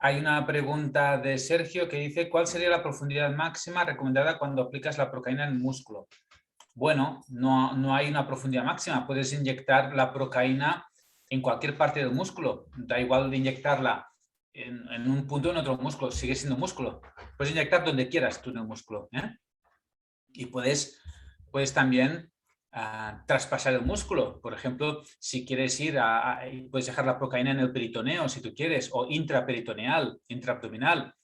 Hay una pregunta de Sergio que dice: ¿cuál sería la profundidad máxima recomendada cuando aplicas la procaína en el músculo? Bueno, no hay una profundidad máxima. Puedes inyectar la procaína en cualquier parte del músculo. Da igual de inyectarla en un punto o en otro músculo. Sigue siendo músculo. Puedes inyectar donde quieras tú en el músculo, ¿eh? Y puedes también traspasar el músculo. Por ejemplo, si quieres puedes dejar la procaína en el peritoneo, si tú quieres, o intraperitoneal, intraabdominal.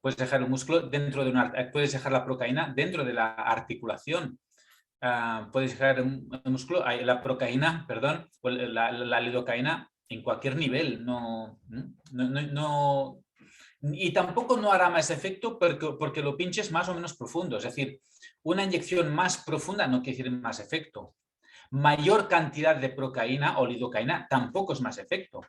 Puedes dejar el músculo dentro de puedes dejar la procaína dentro de la articulación. Puedes dejar el músculo, la procaína, perdón, o la lidocaína en cualquier nivel. Y tampoco no hará más efecto porque lo pinches más o menos profundo. Es decir, una inyección más profunda no quiere decir más efecto. Mayor cantidad de procaína o lidocaína tampoco es más efecto.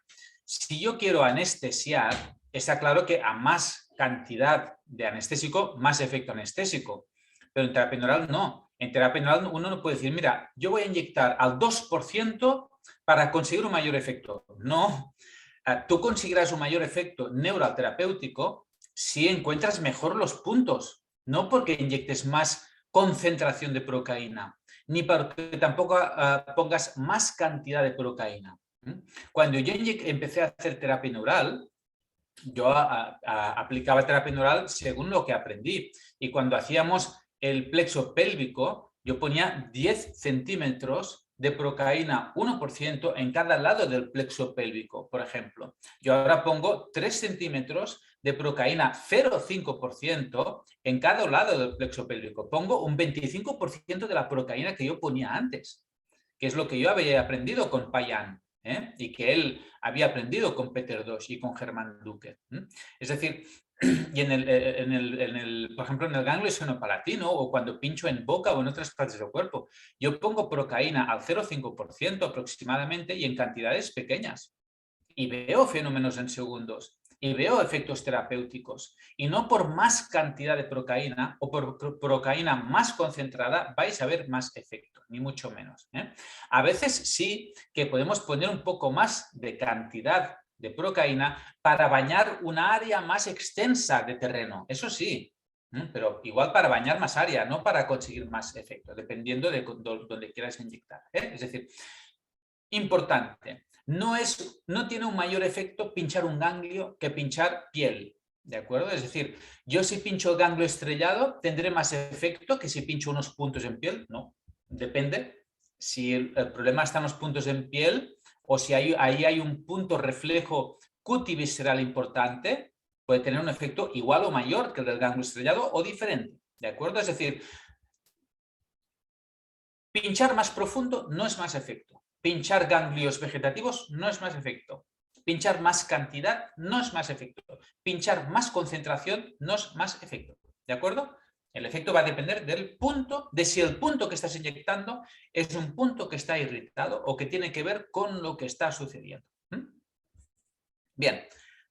Si yo quiero anestesiar, está claro que a más cantidad de anestésico, más efecto anestésico. Pero en terapia neural no. En terapia neural uno no puede decir, mira, yo voy a inyectar al 2% para conseguir un mayor efecto. No. Tú conseguirás un mayor efecto neural terapéutico si encuentras mejor los puntos, no porque inyectes más concentración de procaína, ni porque tampoco pongas más cantidad de procaína. Cuando yo empecé a hacer terapia neural, yo aplicaba terapia neural según lo que aprendí. Y cuando hacíamos el plexo pélvico, yo ponía 10 centímetros de procaína 1% en cada lado del plexo pélvico, por ejemplo. Yo ahora pongo 3 centímetros de procaína 0,5% en cada lado del plexo pélvico. Pongo un 25% de la procaína que yo ponía antes, que es lo que yo había aprendido con Payan. Y que él había aprendido con Peter Dosch y con Germán Duque. Es decir, y por ejemplo, en el ganglio senopalatino o cuando pincho en boca o en otras partes del cuerpo, yo pongo procaína al 0,5% aproximadamente y en cantidades pequeñas. Y veo fenómenos en segundos y veo efectos terapéuticos. Y no por más cantidad de procaína o por procaína más concentrada vais a ver más efecto, ni mucho menos. A veces sí que podemos poner un poco más de cantidad de procaína para bañar una área más extensa de terreno. Eso sí, pero igual para bañar más área, no para conseguir más efecto, dependiendo de donde quieras inyectar. Es decir, importante. No tiene un mayor efecto pinchar un ganglio que pinchar piel, ¿de acuerdo? Es decir, yo si pincho el ganglio estrellado, ¿tendré más efecto que si pincho unos puntos en piel? No, depende. Si el problema está en los puntos en piel o si ahí hay un punto reflejo cutivisceral importante, puede tener un efecto igual o mayor que el del ganglio estrellado o diferente, ¿de acuerdo? Es decir, pinchar más profundo no es más efecto. Pinchar ganglios vegetativos no es más efecto. Pinchar más cantidad no es más efecto. Pinchar más concentración no es más efecto. ¿De acuerdo? El efecto va a depender del punto, de si el punto que estás inyectando es un punto que está irritado o que tiene que ver con lo que está sucediendo. Bien.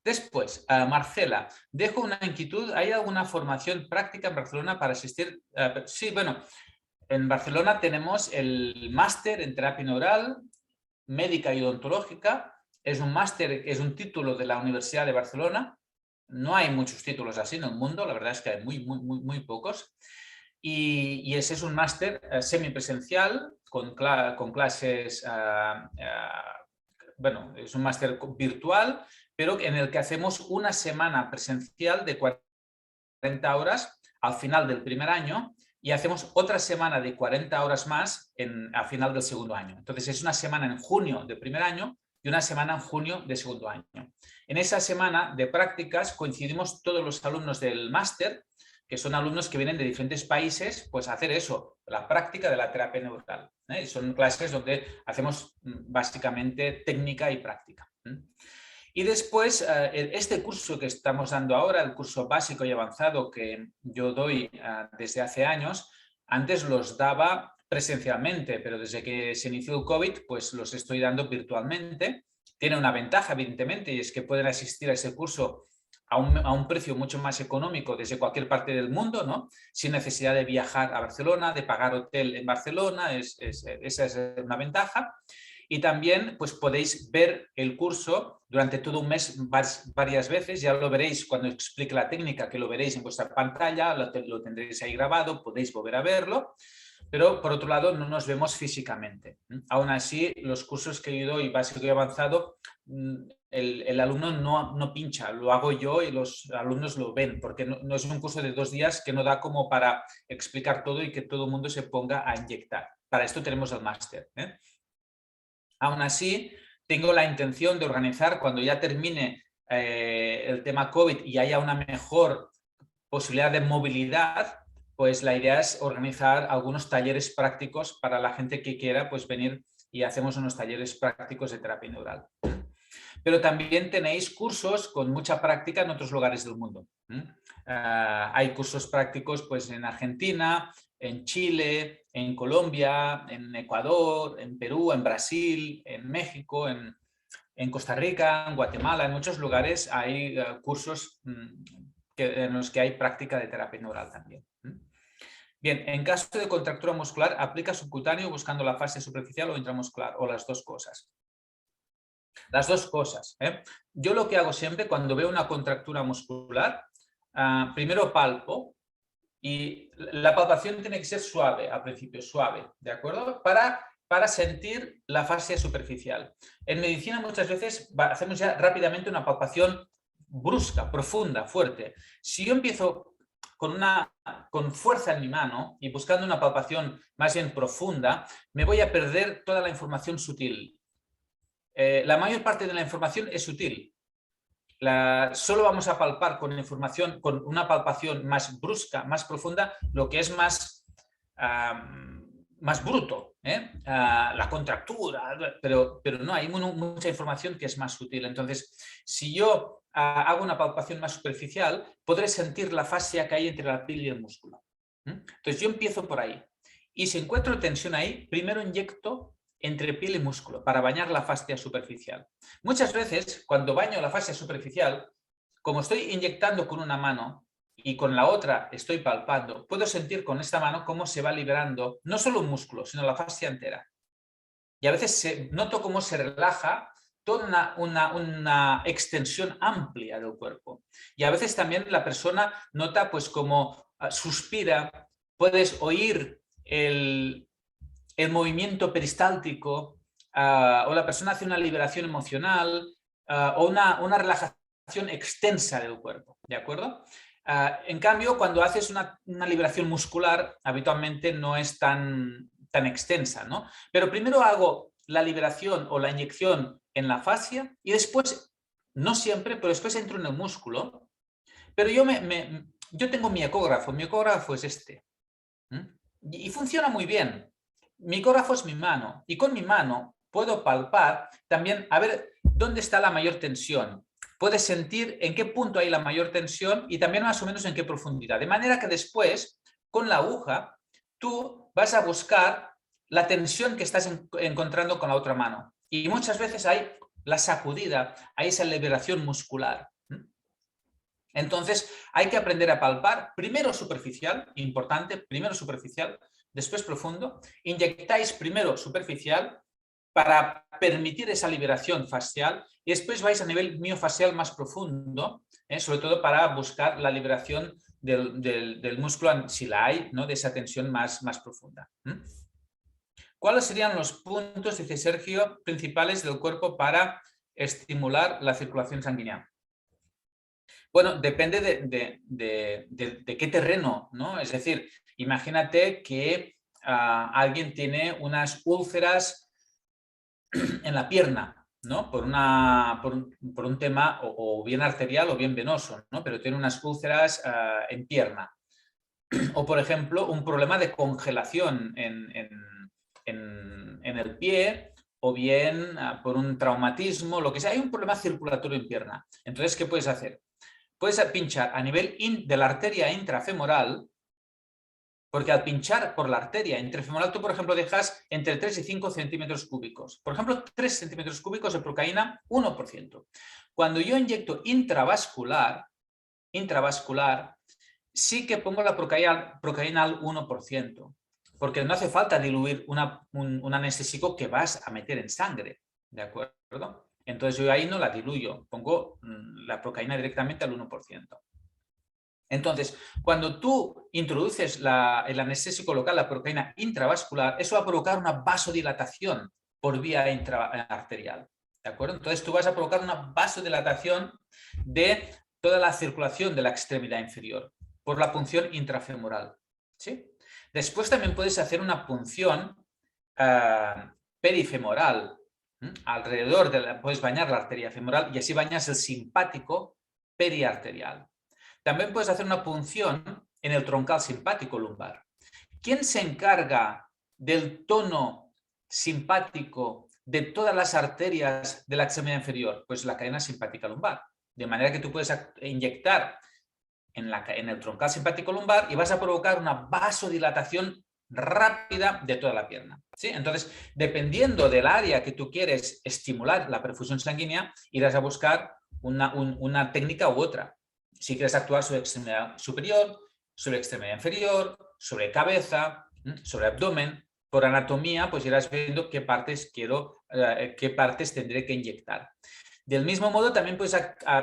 Después, Marcela, dejo una inquietud. ¿Hay alguna formación práctica en Barcelona para asistir? Sí, bueno, en Barcelona tenemos el máster en terapia neural médica y odontológica. Es un máster, es un título de la Universidad de Barcelona. No hay muchos títulos así en el mundo, la verdad es que hay muy pocos. Y ese es un máster semipresencial con clases, bueno, es un máster virtual, pero en el que hacemos una semana presencial de 40 horas al final del primer año y hacemos otra semana de 40 horas más a final del segundo año. Entonces es una semana en junio del primer año y una semana en junio del segundo año. En esa semana de prácticas coincidimos todos los alumnos del máster, que son alumnos que vienen de diferentes países, pues a hacer eso, la práctica de la terapia neural. Son clases donde hacemos básicamente técnica y práctica. Y después, este curso que estamos dando ahora, el curso básico y avanzado que yo doy desde hace años, antes los daba presencialmente, pero desde que se inició el COVID, pues los estoy dando virtualmente. Tiene una ventaja, evidentemente, y es que pueden asistir a ese curso a un precio mucho más económico desde cualquier parte del mundo, ¿no? Sin necesidad de viajar a Barcelona, de pagar hotel en Barcelona, esa es una ventaja. Y también pues, podéis ver el curso durante todo un mes varias veces. Ya lo veréis cuando explique la técnica, que lo veréis en vuestra pantalla, lo tendréis ahí grabado, podéis volver a verlo. Pero por otro lado no nos vemos físicamente. Aún así, los cursos que he ido y básico y avanzado, el alumno no pincha, lo hago yo y los alumnos lo ven, porque no es un curso de 2 días que no da como para explicar todo y que todo el mundo se ponga a inyectar. Para esto tenemos el máster. Aún así, tengo la intención de organizar, cuando ya termine el tema COVID y haya una mejor posibilidad de movilidad, pues la idea es organizar algunos talleres prácticos para la gente que quiera pues venir y hacemos unos talleres prácticos de terapia neural. Pero también tenéis cursos con mucha práctica en otros lugares del mundo. Hay cursos prácticos pues, en Argentina, en Chile, en Colombia, en Ecuador, en Perú, en Brasil, en México, en Costa Rica, en Guatemala, en muchos lugares hay cursos en los que hay práctica de terapia neural también. Bien, en caso de contractura muscular, aplica subcutáneo buscando la fase superficial o intramuscular, o las dos cosas. Las dos cosas. Yo lo que hago siempre cuando veo una contractura muscular, primero palpo, y la palpación tiene que ser suave al principio, suave, ¿de acuerdo? Para sentir la fascia superficial. En medicina muchas veces hacemos ya rápidamente una palpación brusca, profunda, fuerte. Si yo empiezo con fuerza en mi mano y buscando una palpación más bien profunda, me voy a perder toda la información sutil. La mayor parte de la información es sutil. Solo vamos a palpar con información, con una palpación más brusca, más profunda, lo que es más bruto, la contractura, pero no, hay mucha información que es más sutil. Entonces, si yo hago una palpación más superficial, podré sentir la fascia que hay entre la piel y el músculo. Entonces, yo empiezo por ahí. Y si encuentro tensión ahí, primero inyecto entre piel y músculo para bañar la fascia superficial. Muchas veces, cuando baño la fascia superficial, como estoy inyectando con una mano y con la otra estoy palpando, puedo sentir con esta mano cómo se va liberando no solo un músculo, sino la fascia entera. Y a veces noto cómo se relaja toda una extensión amplia del cuerpo. Y a veces también la persona nota pues como suspira, puedes oír el movimiento peristáltico, o la persona hace una liberación emocional o una relajación extensa del cuerpo, ¿de acuerdo? En cambio, cuando haces una liberación muscular, habitualmente no es tan extensa, ¿no? Pero primero hago la liberación o la inyección en la fascia y después, no siempre, pero después entro en el músculo. Pero yo tengo mi ecógrafo es este. Y funciona muy bien. Mi ecógrafo es mi mano y con mi mano puedo palpar también a ver dónde está la mayor tensión. Puedes sentir en qué punto hay la mayor tensión y también más o menos en qué profundidad. De manera que después, con la aguja, tú vas a buscar la tensión que estás encontrando con la otra mano. Y muchas veces hay la sacudida, hay esa liberación muscular. Entonces, hay que aprender a palpar, primero superficial, importante, primero superficial, después profundo. Inyectáis primero superficial para permitir esa liberación fascial y después vais a nivel miofacial más profundo, sobre todo para buscar la liberación del músculo, si la hay, ¿no? De esa tensión más profunda. ¿Cuáles serían los puntos, dice Sergio, principales del cuerpo para estimular la circulación sanguínea? Bueno, depende de qué terreno, ¿no? Es decir, imagínate que alguien tiene unas úlceras en la pierna, ¿no? Por un tema o bien arterial o bien venoso, ¿no? Pero tiene unas úlceras en pierna. O, por ejemplo, un problema de congelación en el pie, o bien por un traumatismo, lo que sea. Hay un problema circulatorio en pierna. Entonces, ¿qué puedes hacer? Puedes pinchar a nivel de la arteria intrafemoral, porque al pinchar por la arteria intrafemoral, tú, por ejemplo, dejas entre 3 y 5 centímetros cúbicos. Por ejemplo, 3 centímetros cúbicos de procaína, 1%. Cuando yo inyecto intravascular, sí que pongo la procaína al 1%. porque no hace falta diluir un anestésico que vas a meter en sangre, ¿de acuerdo? Entonces yo ahí no la diluyo, pongo la procaína directamente al 1%. Entonces, cuando tú introduces el anestésico local, la procaína intravascular, eso va a provocar una vasodilatación por vía arterial, ¿de acuerdo? Entonces tú vas a provocar una vasodilatación de toda la circulación de la extremidad inferior por la punción intrafemoral, ¿sí? Después también puedes hacer una punción perifemoral, alrededor puedes bañar la arteria femoral y así bañas el simpático periarterial. También puedes hacer una punción en el troncal simpático lumbar. ¿Quién se encarga del tono simpático de todas las arterias de la extremidad inferior? Pues la cadena simpática lumbar. De manera que tú puedes inyectar en el troncal simpático lumbar y vas a provocar una vasodilatación rápida de toda la pierna, ¿sí? Entonces, dependiendo del área que tú quieres estimular la perfusión sanguínea, irás a buscar una técnica u otra. Si quieres actuar sobre extremidad superior, sobre extremidad inferior, sobre cabeza, sobre abdomen, por anatomía, pues irás viendo qué partes tendré que inyectar. Del mismo modo, también puedes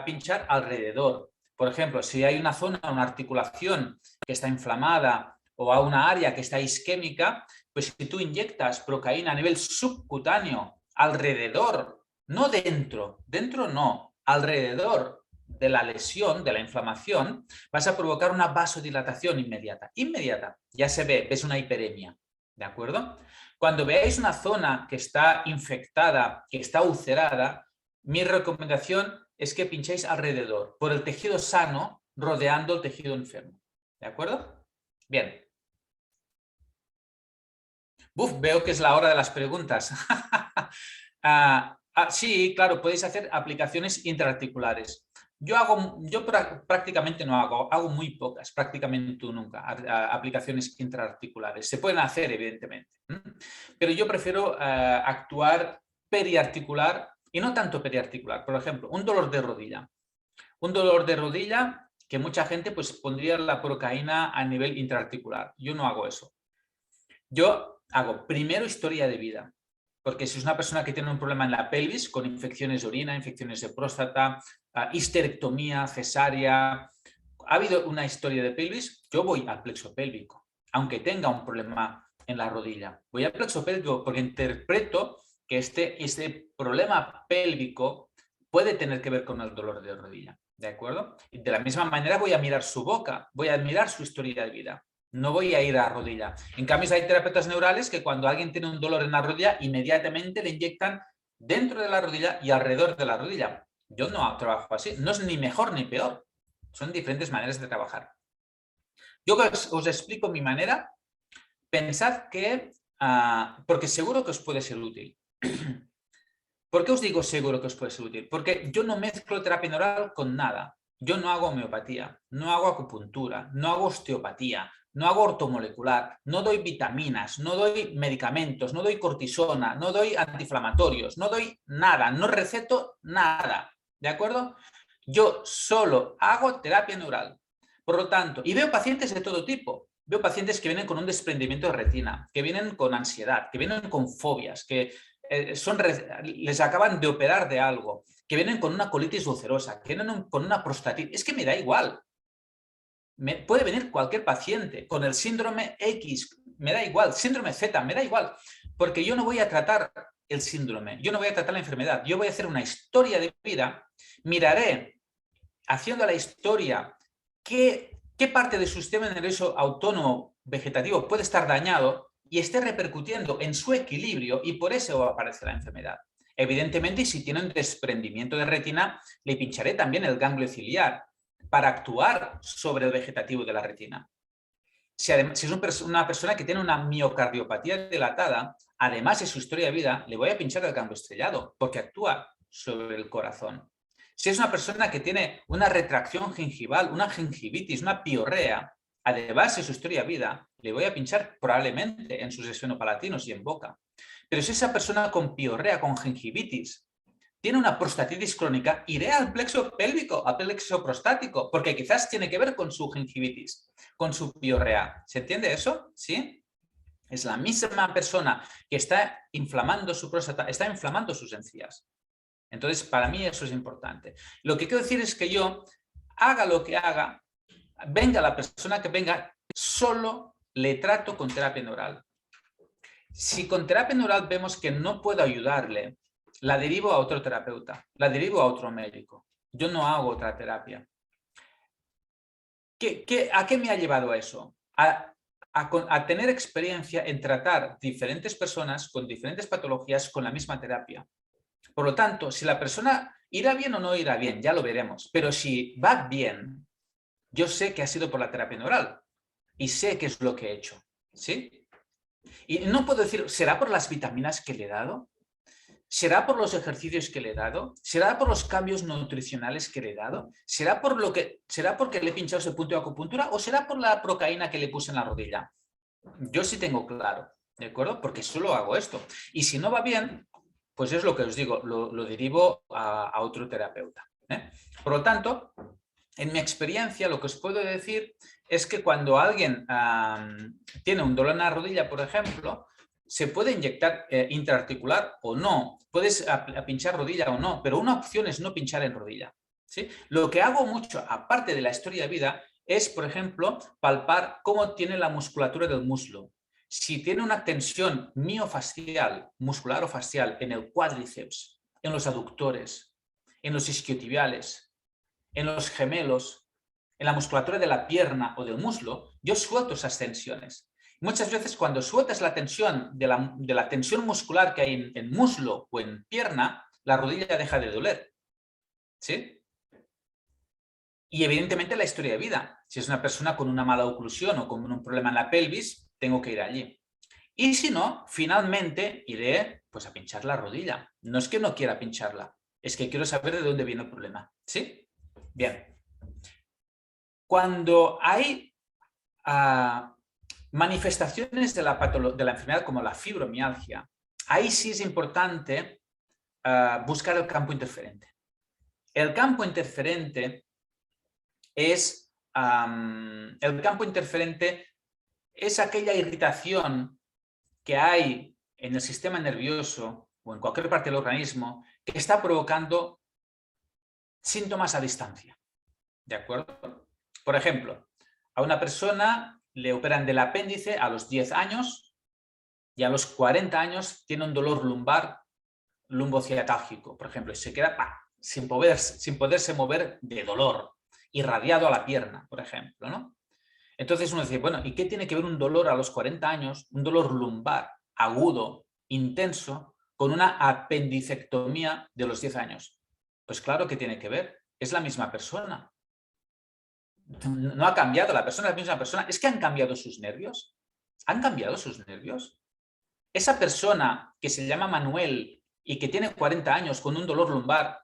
pinchar alrededor. Por ejemplo, si hay una zona, una articulación que está inflamada o a una área que está isquémica, pues si tú inyectas procaína a nivel subcutáneo alrededor, no dentro no, alrededor de la lesión, de la inflamación, vas a provocar una vasodilatación inmediata. Inmediata, ya se ve, ves una hiperemia, ¿de acuerdo? Cuando veáis una zona que está infectada, que está ulcerada, mi recomendación es que pinchéis alrededor, por el tejido sano, rodeando el tejido enfermo. ¿De acuerdo? Bien. Veo que es la hora de las preguntas. Sí, claro, podéis hacer aplicaciones intraarticulares. Yo prácticamente no hago muy pocas, prácticamente nunca, aplicaciones intraarticulares. Se pueden hacer, evidentemente, pero yo prefiero actuar periarticular y no tanto periarticular. Por ejemplo, un dolor de rodilla. Un dolor de rodilla que mucha gente pues pondría la procaína a nivel intraarticular. Yo no hago eso. Yo hago primero historia de vida, porque si es una persona que tiene un problema en la pelvis, con infecciones de orina, infecciones de próstata, histerectomía, cesárea, ha habido una historia de pelvis, yo voy al plexo pélvico, aunque tenga un problema en la rodilla. Voy al plexo pélvico porque interpreto que este problema pélvico puede tener que ver con el dolor de rodilla, ¿de acuerdo? Y de la misma manera voy a mirar su boca, voy a mirar su historia de vida. No voy a ir a rodilla. En cambio, hay terapeutas neurales que cuando alguien tiene un dolor en la rodilla, inmediatamente le inyectan dentro de la rodilla y alrededor de la rodilla. Yo no trabajo así. No es ni mejor ni peor. Son diferentes maneras de trabajar. Yo os explico mi manera. Pensad que, porque seguro que os puede ser útil. ¿Por qué os digo seguro que os puede ser útil? Porque yo no mezclo terapia neural con nada. Yo no hago homeopatía, no hago acupuntura, no hago osteopatía, no hago ortomolecular, no doy vitaminas, no doy medicamentos, no doy cortisona, no doy antiinflamatorios, no doy nada, no receto nada, ¿de acuerdo? Yo solo hago terapia neural. Por lo tanto, y veo pacientes de todo tipo. Veo pacientes que vienen con un desprendimiento de retina, que vienen con ansiedad, que vienen con fobias, que les acaban de operar de algo, que vienen con una colitis ulcerosa, que vienen con una prostatitis. Es que me da igual. Puede venir cualquier paciente con el síndrome X, me da igual, síndrome Z, me da igual, porque yo no voy a tratar el síndrome, yo no voy a tratar la enfermedad, yo voy a hacer una historia de vida, miraré, haciendo la historia, qué parte de su sistema nervioso autónomo vegetativo puede estar dañado y esté repercutiendo en su equilibrio y por eso va a aparecer la enfermedad. Evidentemente, si tiene un desprendimiento de retina, le pincharé también el ganglio ciliar para actuar sobre el vegetativo de la retina. Si es una persona que tiene una miocardiopatía dilatada, además de su historia de vida, le voy a pinchar el ganglio estrellado porque actúa sobre el corazón. Si es una persona que tiene una retracción gingival, una gingivitis, una piorrea, además de su historia de vida, le voy a pinchar probablemente en sus esfenopalatinos y en boca. Pero si esa persona con piorrea, con gingivitis, tiene una prostatitis crónica, iré al plexo pélvico, al plexo prostático, porque quizás tiene que ver con su gingivitis, con su piorrea. ¿Se entiende eso? ¿Sí? Es la misma persona que está inflamando su próstata, está inflamando sus encías. Entonces, para mí eso es importante. Lo que quiero decir es que yo, haga lo que haga, venga la persona que venga, solo le trato con terapia neural. Si con terapia neural vemos que no puedo ayudarle, la derivo a otro terapeuta, la derivo a otro médico. Yo no hago otra terapia. ¿A qué me ha llevado a eso? A tener experiencia en tratar diferentes personas con diferentes patologías con la misma terapia. Por lo tanto, si la persona irá bien o no irá bien, ya lo veremos. Pero si va bien, yo sé que ha sido por la terapia neural y sé qué es lo que he hecho, ¿sí? Y no puedo decir, ¿será por las vitaminas que le he dado? ¿Será por los ejercicios que le he dado? ¿Será por los cambios nutricionales que le he dado? ¿Será porque le he pinchado ese punto de acupuntura? ¿O será por la procaína que le puse en la rodilla? Yo sí tengo claro, ¿de acuerdo? Porque solo hago esto. Y si no va bien, pues es lo que os digo, lo derivo a otro terapeuta, ¿eh? Por lo tanto, en mi experiencia, lo que os puedo decir es que cuando alguien tiene un dolor en la rodilla, por ejemplo, se puede inyectar intraarticular o no, puedes pinchar rodilla o no, pero una opción es no pinchar en rodilla, ¿sí? Lo que hago mucho, aparte de la historia de vida, es, por ejemplo, palpar cómo tiene la musculatura del muslo. Si tiene una tensión miofascial, muscular o fascial, en el cuádriceps, en los aductores, en los isquiotibiales, en los gemelos, en la musculatura de la pierna o del muslo, yo suelto esas tensiones. Muchas veces cuando sueltas la tensión de la tensión muscular que hay en muslo o en pierna, la rodilla deja de doler, ¿sí? Y evidentemente la historia de vida. Si es una persona con una mala oclusión o con un problema en la pelvis, tengo que ir allí. Y si no, finalmente iré pues, a pinchar la rodilla. No es que no quiera pincharla, es que quiero saber de dónde viene el problema, ¿sí? Bien. Cuando hay manifestaciones de la enfermedad como la fibromialgia, ahí sí es importante buscar el campo interferente. El campo interferente es aquella irritación que hay en el sistema nervioso o en cualquier parte del organismo que está provocando síntomas a distancia. ¿De acuerdo? Por ejemplo, a una persona le operan del apéndice a los 10 años y a los 40 años tiene un dolor lumbar lumbociatálgico, por ejemplo, y se queda sin poderse mover de dolor, irradiado a la pierna, por ejemplo, ¿no? Entonces uno dice, bueno, ¿y qué tiene que ver un dolor a los 40 años, un dolor lumbar agudo, intenso, con una apendicectomía de los 10 años? Pues claro que tiene que ver, es la misma persona. No ha cambiado, la persona es la misma persona. ¿Es que han cambiado sus nervios? ¿Han cambiado sus nervios? Esa persona que se llama Manuel y que tiene 40 años con un dolor lumbar,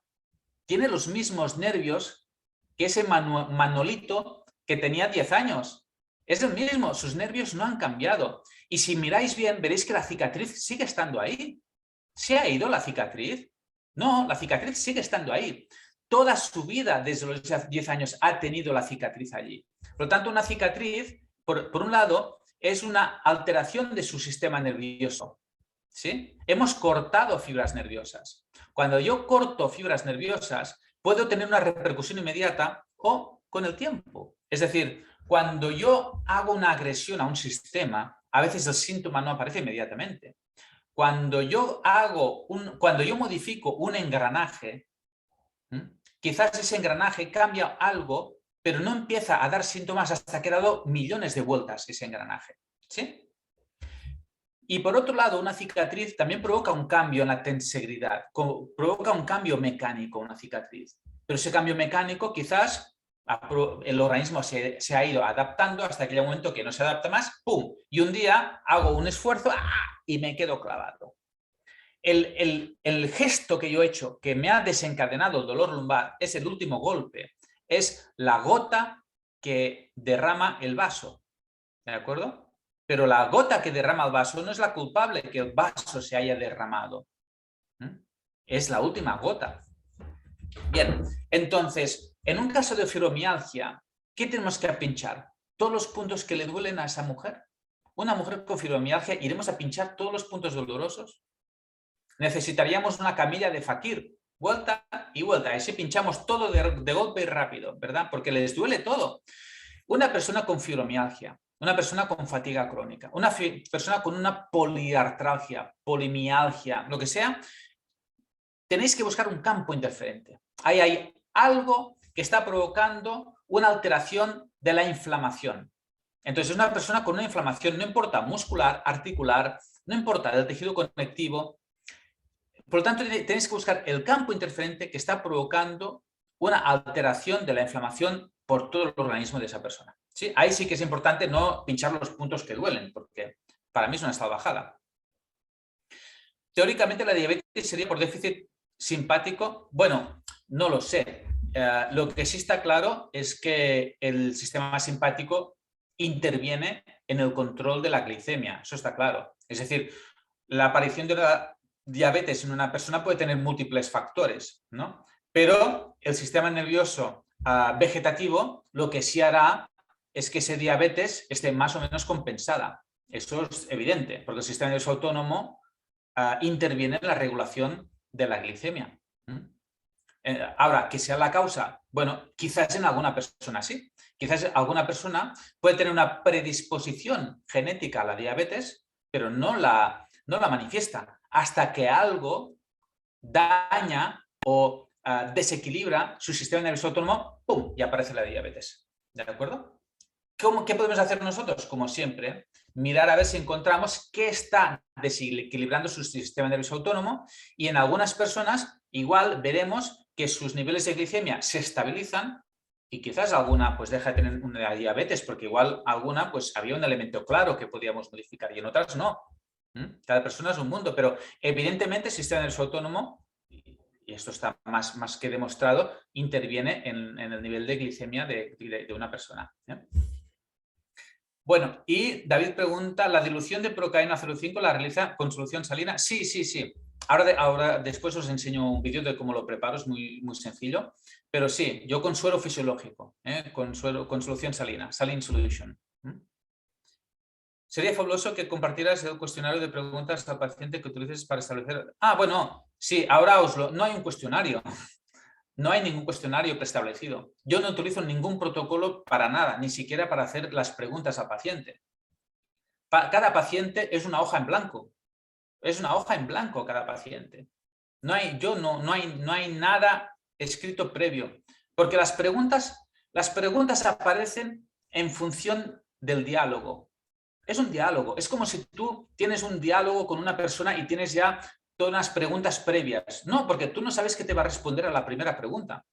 tiene los mismos nervios que ese Manolito que tenía 10 años. Es el mismo, sus nervios no han cambiado. Y si miráis bien, veréis que la cicatriz sigue estando ahí. ¿Se ha ido la cicatriz? No, la cicatriz sigue estando ahí. Toda su vida, desde los 10 años, ha tenido la cicatriz allí. Por lo tanto, una cicatriz, por un lado, es una alteración de su sistema nervioso, ¿sí? Hemos cortado fibras nerviosas. Cuando yo corto fibras nerviosas, puedo tener una repercusión inmediata o con el tiempo. Es decir, cuando yo hago una agresión a un sistema, a veces el síntoma no aparece inmediatamente. Cuando yo modifico un engranaje, quizás ese engranaje cambia algo, pero no empieza a dar síntomas hasta que ha dado millones de vueltas ese engranaje, ¿sí? Y por otro lado, una cicatriz también provoca un cambio en la tensegridad, provoca un cambio mecánico, una cicatriz. Pero ese cambio mecánico quizás el organismo se ha ido adaptando hasta que llega un momento que no se adapta más, ¡pum! Y un día hago un esfuerzo y me quedo clavado. El gesto que yo he hecho que me ha desencadenado el dolor lumbar es el último golpe, es la gota que derrama el vaso, ¿de acuerdo? Pero la gota que derrama el vaso no es la culpable que el vaso se haya derramado. Es la última gota. Bien, entonces, en un caso de fibromialgia, ¿qué tenemos que pinchar? ¿Todos los puntos que le duelen a esa mujer? una mujer con fibromialgia, ¿iremos a pinchar todos los puntos dolorosos? Necesitaríamos una camilla de fakir, vuelta y vuelta, y si pinchamos todo de golpe y rápido, ¿verdad? Porque les duele todo. Una persona con fibromialgia, una persona con fatiga crónica, una persona con una poliartralgia, polimialgia, lo que sea, tenéis que buscar un campo interferente. Ahí hay algo que está provocando una alteración de la inflamación. Entonces, es una persona con una inflamación, no importa muscular, articular, no importa del tejido conectivo. Por lo tanto, tenéis que buscar el campo interferente que está provocando una alteración de la inflamación por todo el organismo de esa persona. ¿Sí? Ahí sí que es importante no pinchar los puntos que duelen, porque para mí es una salvajada. Teóricamente, la diabetes sería por déficit simpático. Bueno, no lo sé. Lo que sí está claro es que el sistema simpático interviene en el control de la glicemia. Eso está claro. Es decir, la aparición de la diabetes en una persona puede tener múltiples factores, ¿no? Pero el sistema nervioso vegetativo lo que sí hará es que ese diabetes esté más o menos compensada. Eso es evidente, porque el sistema nervioso autónomo interviene en la regulación de la glicemia. Ahora, que sea la causa, bueno, quizás en alguna persona sí. Quizás alguna persona puede tener una predisposición genética a la diabetes, pero no la manifiesta hasta que algo daña o desequilibra su sistema nervioso autónomo, ¡pum!, y aparece la diabetes. ¿De acuerdo? ¿Qué podemos hacer nosotros? Como siempre, mirar a ver si encontramos qué está desequilibrando su sistema nervioso autónomo, y en algunas personas igual veremos que sus niveles de glicemia se estabilizan y quizás alguna pues deja de tener una diabetes porque igual alguna pues había un elemento claro que podíamos modificar y en otras no. Cada persona es un mundo, pero evidentemente el sistema nervioso autónomo, y esto está más que demostrado, interviene en el nivel de glicemia de una persona. Bueno, y David pregunta, ¿la dilución de procaína 0,5 la realiza con solución salina? Sí, sí, sí. Ahora después os enseño un vídeo de cómo lo preparo, es muy sencillo. Pero sí, yo con suero fisiológico, con solución salina, saline solution. Sería fabuloso que compartieras el cuestionario de preguntas al paciente que utilices para establecer... bueno, sí, ahora no hay un cuestionario. No hay ningún cuestionario preestablecido. Yo no utilizo ningún protocolo para nada, ni siquiera para hacer las preguntas al paciente. Cada paciente es una hoja en blanco. Es una hoja en blanco cada paciente. No hay nada escrito previo. Porque las preguntas aparecen en función del diálogo. Es un diálogo. Es como si tú tienes un diálogo con una persona y tienes ya todas las preguntas previas. No, porque tú no sabes qué te va a responder a la primera pregunta.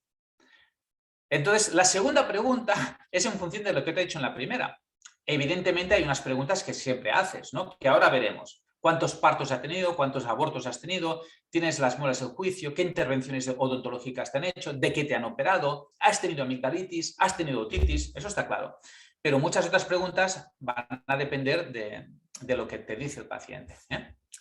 Entonces, la segunda pregunta es en función de lo que te he dicho en la primera. Evidentemente hay unas preguntas que siempre haces, ¿no? Que ahora veremos. ¿Cuántos partos has tenido? ¿Cuántos abortos has tenido? ¿Tienes las muelas del juicio? ¿Qué intervenciones odontológicas te han hecho? ¿De qué te han operado? ¿Has tenido amigdalitis? ¿Has tenido otitis? Eso está claro. Pero muchas otras preguntas van a depender de lo que te dice el paciente.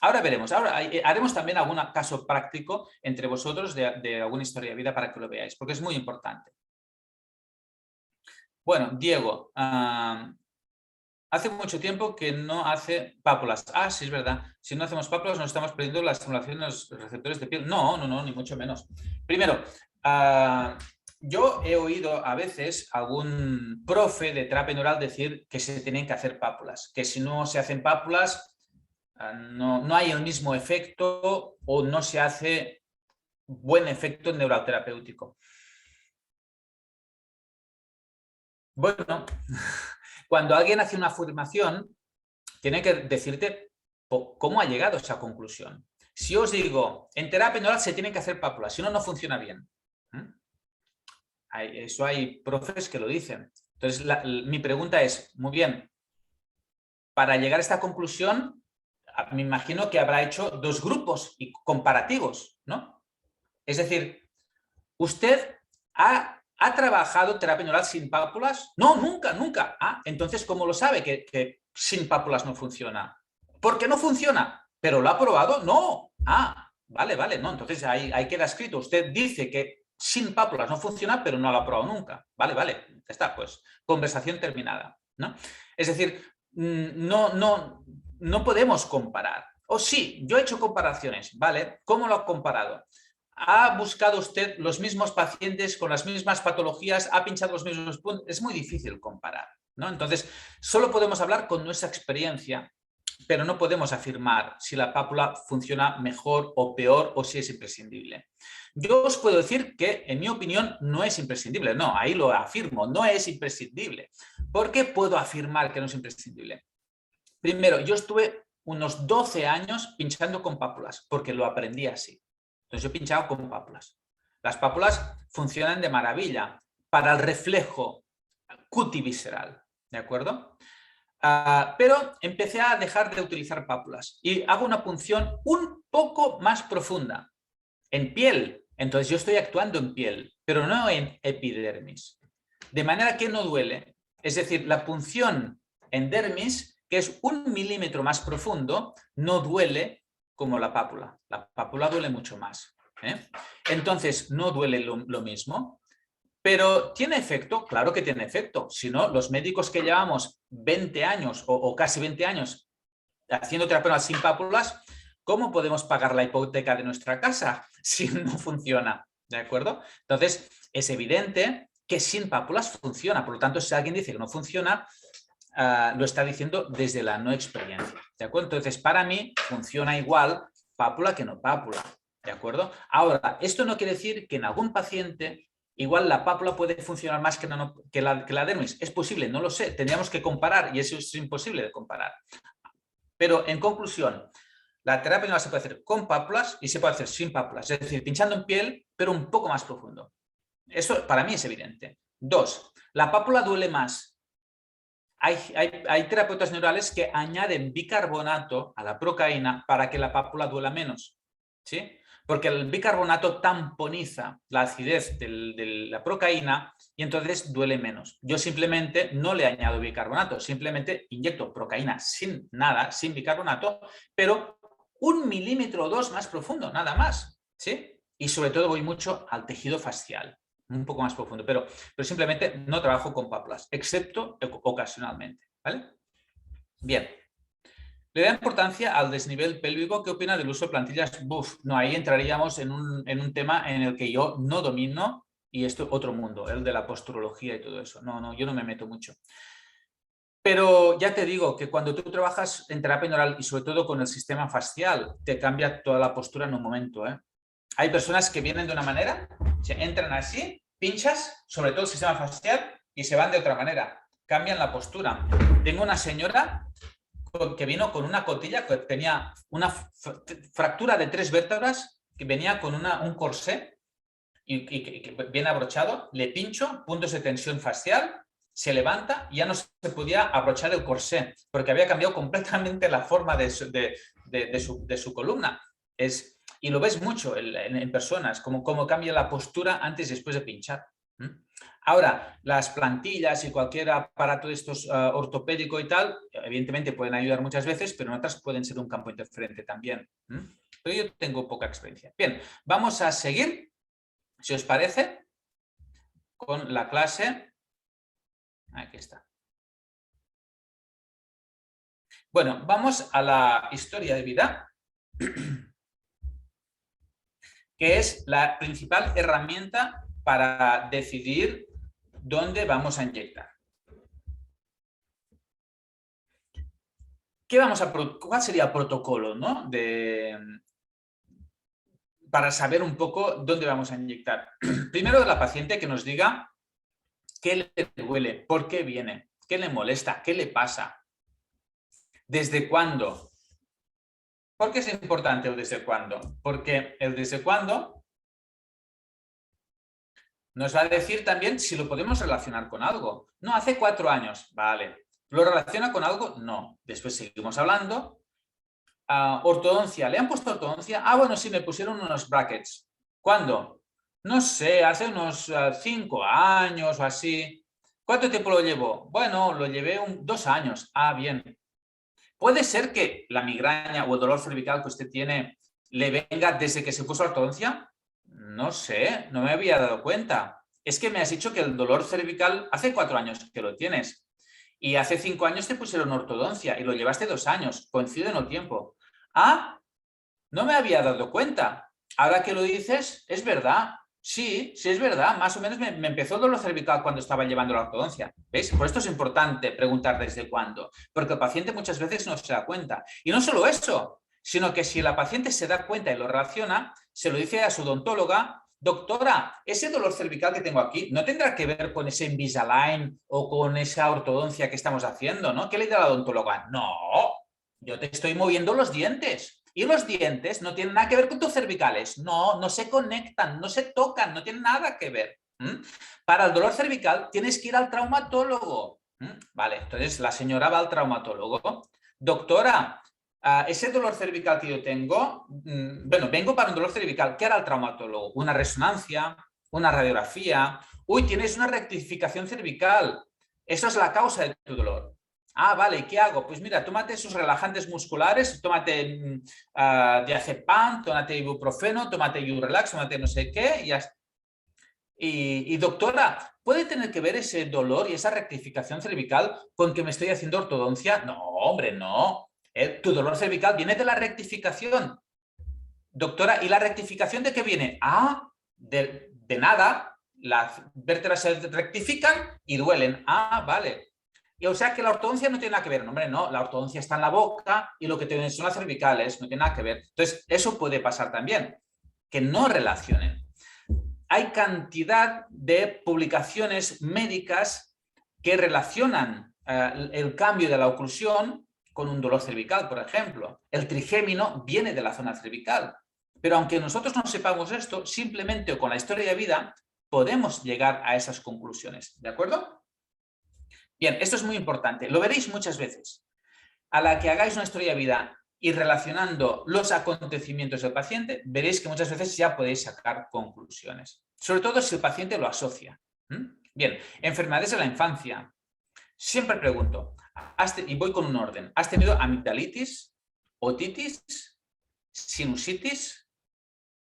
Ahora veremos. Ahora haremos también algún caso práctico entre vosotros de alguna historia de vida para que lo veáis, porque es muy importante. Bueno, Diego, hace mucho tiempo que no hace pápulas. Sí, es verdad. Si no hacemos pápulas nos estamos perdiendo la estimulación de los receptores de piel. No, ni mucho menos. Primero, yo he oído a veces algún profe de terapia neural decir que se tienen que hacer pápulas, que si no se hacen pápulas no hay el mismo efecto o no se hace buen efecto neuroterapéutico. Bueno, cuando alguien hace una afirmación, tiene que decirte cómo ha llegado a esa conclusión. Si os digo, en terapia neural se tienen que hacer pápulas, si no, no funciona bien. Eso hay profes que lo dicen. Entonces, mi pregunta es, muy bien, para llegar a esta conclusión, me imagino que habrá hecho dos grupos comparativos, ¿no? Es decir, ¿usted ha trabajado terapia neural sin pápulas? No, nunca. Entonces, ¿cómo lo sabe que sin pápulas no funciona? ¿Por qué no funciona? ¿Pero lo ha probado? No. Vale, no. Entonces ahí queda escrito. Usted dice que sin pápulas no funciona, pero no lo ha probado nunca. Vale. Ya está, pues conversación terminada, ¿no? Es decir, no podemos comparar. O sí, yo he hecho comparaciones, ¿vale? ¿Cómo lo ha comparado? ¿Ha buscado usted los mismos pacientes con las mismas patologías? ¿Ha pinchado los mismos puntos? Es muy difícil comparar, ¿no? Entonces, solo podemos hablar con nuestra experiencia, pero no podemos afirmar si la pápula funciona mejor o peor o si es imprescindible. Yo os puedo decir que, en mi opinión, no es imprescindible. No, ahí lo afirmo, no es imprescindible. ¿Por qué puedo afirmar que no es imprescindible? Primero, yo estuve unos 12 años pinchando con pápulas, porque lo aprendí así. Entonces yo pinchaba con pápulas. Las pápulas funcionan de maravilla para el reflejo cutivisceral, ¿de acuerdo? Pero empecé a dejar de utilizar pápulas y hago una punción un poco más profunda, en piel. Entonces yo estoy actuando en piel, pero no en epidermis. De manera que no duele. Es decir, la punción en dermis, que es 1 milímetro más profundo, no duele como la pápula. La pápula duele mucho más. Entonces no duele lo mismo. Pero ¿tiene efecto? Claro que tiene efecto. Si no, los médicos que llevamos 20 años o casi 20 años haciendo terapia sin pápulas, ¿cómo podemos pagar la hipoteca de nuestra casa si no funciona? ¿De acuerdo? Entonces, es evidente que sin pápulas funciona. Por lo tanto, si alguien dice que no funciona, lo está diciendo desde la no experiencia. ¿De acuerdo? Entonces, para mí, funciona igual pápula que no pápula. ¿De acuerdo? Ahora, esto no quiere decir que en algún paciente igual la pápula puede funcionar más que la dermis. Es posible, no lo sé. Tendríamos que comparar y eso es imposible de comparar. Pero en conclusión, la terapia no se puede hacer con pápulas y se puede hacer sin pápulas. Es decir, pinchando en piel, pero un poco más profundo. Eso para mí es evidente. 2. La pápula duele más. Hay terapeutas neurales que añaden bicarbonato a la procaína para que la pápula duela menos. ¿Sí? Porque el bicarbonato tamponiza la acidez de la procaína y entonces duele menos. Yo simplemente no le añado bicarbonato, simplemente inyecto procaína sin nada, sin bicarbonato, pero 1 milímetro o 2 más profundo, nada más. ¿Sí? Y sobre todo voy mucho al tejido facial, un poco más profundo, pero simplemente no trabajo con pápulas, excepto ocasionalmente. ¿Vale? Bien. Le da importancia al desnivel pélvico. ¿Qué opina del uso de plantillas? No, ahí entraríamos en un tema en el que yo no domino y esto otro mundo, el de la posturología y todo eso. No, yo no me meto mucho. Pero ya te digo que cuando tú trabajas en terapia neural y sobre todo con el sistema facial, te cambia toda la postura en un momento. Hay personas que vienen de una manera, se entran así, pinchas, sobre todo el sistema facial, y se van de otra manera. Cambian la postura. Tengo una señora que vino con una cotilla que tenía una fractura de 3 vértebras, que venía con un corsé y que viene abrochado, le pincho, puntos de tensión facial, se levanta y ya no se podía abrochar el corsé, porque había cambiado completamente la forma de su columna. Y lo ves mucho en personas, cómo cambia la postura antes y después de pinchar. Ahora, las plantillas y cualquier aparato de estos ortopédico y tal, evidentemente pueden ayudar muchas veces, pero en otras pueden ser un campo interferente también. Pero yo tengo poca experiencia. Bien, vamos a seguir, si os parece, con la clase. Aquí está. Bueno, vamos a la historia de vida, que es la principal herramienta para decidir dónde vamos a inyectar. ¿Cuál sería el protocolo, ¿no? Para saber un poco dónde vamos a inyectar? Primero, la paciente que nos diga qué le duele, por qué viene, qué le molesta, qué le pasa, desde cuándo. ¿Por qué es importante el desde cuándo? Porque el desde cuándo nos va a decir también si lo podemos relacionar con algo. No, hace 4 años, vale. ¿Lo relaciona con algo? No. Después seguimos hablando. Ortodoncia, ¿le han puesto ortodoncia? Bueno, sí, me pusieron unos brackets. ¿Cuándo? No sé, hace unos 5 años o así. ¿Cuánto tiempo lo llevó? Bueno, lo llevé 2 años. Bien. ¿Puede ser que la migraña o el dolor cervical que usted tiene le venga desde que se puso ortodoncia? No sé, no me había dado cuenta. Es que me has dicho que el dolor cervical hace 4 años que lo tienes. Y hace 5 años te pusieron ortodoncia y lo llevaste 2 años, coincide en el tiempo. Ah, no me había dado cuenta. Ahora que lo dices, es verdad. Sí, sí es verdad. Más o menos me empezó el dolor cervical cuando estaba llevando la ortodoncia. ¿Veis? Por esto es importante preguntar desde cuándo. Porque el paciente muchas veces no se da cuenta. Y no solo eso, sino que si la paciente se da cuenta y lo relaciona, se lo dice a su odontóloga: doctora, ese dolor cervical que tengo aquí no tendrá que ver con ese Invisalign o con esa ortodoncia que estamos haciendo, ¿no? ¿Qué le dice la odontóloga? No, yo te estoy moviendo los dientes. Y los dientes no tienen nada que ver con tus cervicales. No, no se conectan, no se tocan, no tienen nada que ver. Para el dolor cervical tienes que ir al traumatólogo. Vale, entonces la señora va al traumatólogo. Doctora, ese dolor cervical que yo tengo, bueno, vengo para un dolor cervical. ¿Qué hará el traumatólogo? Una resonancia, una radiografía. Uy, tienes una rectificación cervical. Eso es la causa de tu dolor. Ah, vale, ¿qué hago? Pues mira, tómate esos relajantes musculares, tómate diazepam, tómate ibuprofeno, tómate Urelax, tómate no sé qué, y doctora, ¿puede tener que ver ese dolor y esa rectificación cervical con que me estoy haciendo ortodoncia? No, hombre, no. Tu dolor cervical viene de la rectificación. Doctora, ¿y la rectificación de qué viene? Ah, de nada. Las vértebras se rectifican y duelen. Ah, vale. Y o sea que la ortodoncia no tiene nada que ver. No, hombre, no, la ortodoncia está en la boca y lo que tienen son las cervicales, no tiene nada que ver. Entonces, eso puede pasar también, que no relacionen. Hay cantidad de publicaciones médicas que relacionan el cambio de la oclusión con un dolor cervical, por ejemplo. El trigémino viene de la zona cervical. Pero aunque nosotros no sepamos esto, simplemente con la historia de vida podemos llegar a esas conclusiones. ¿De acuerdo? Bien, esto es muy importante. Lo veréis muchas veces. A la que hagáis una historia de vida y relacionando los acontecimientos del paciente, veréis que muchas veces ya podéis sacar conclusiones. Sobre todo si el paciente lo asocia. Bien, enfermedades de la infancia. Siempre pregunto, y voy con un orden, ¿has tenido amigdalitis, otitis, sinusitis,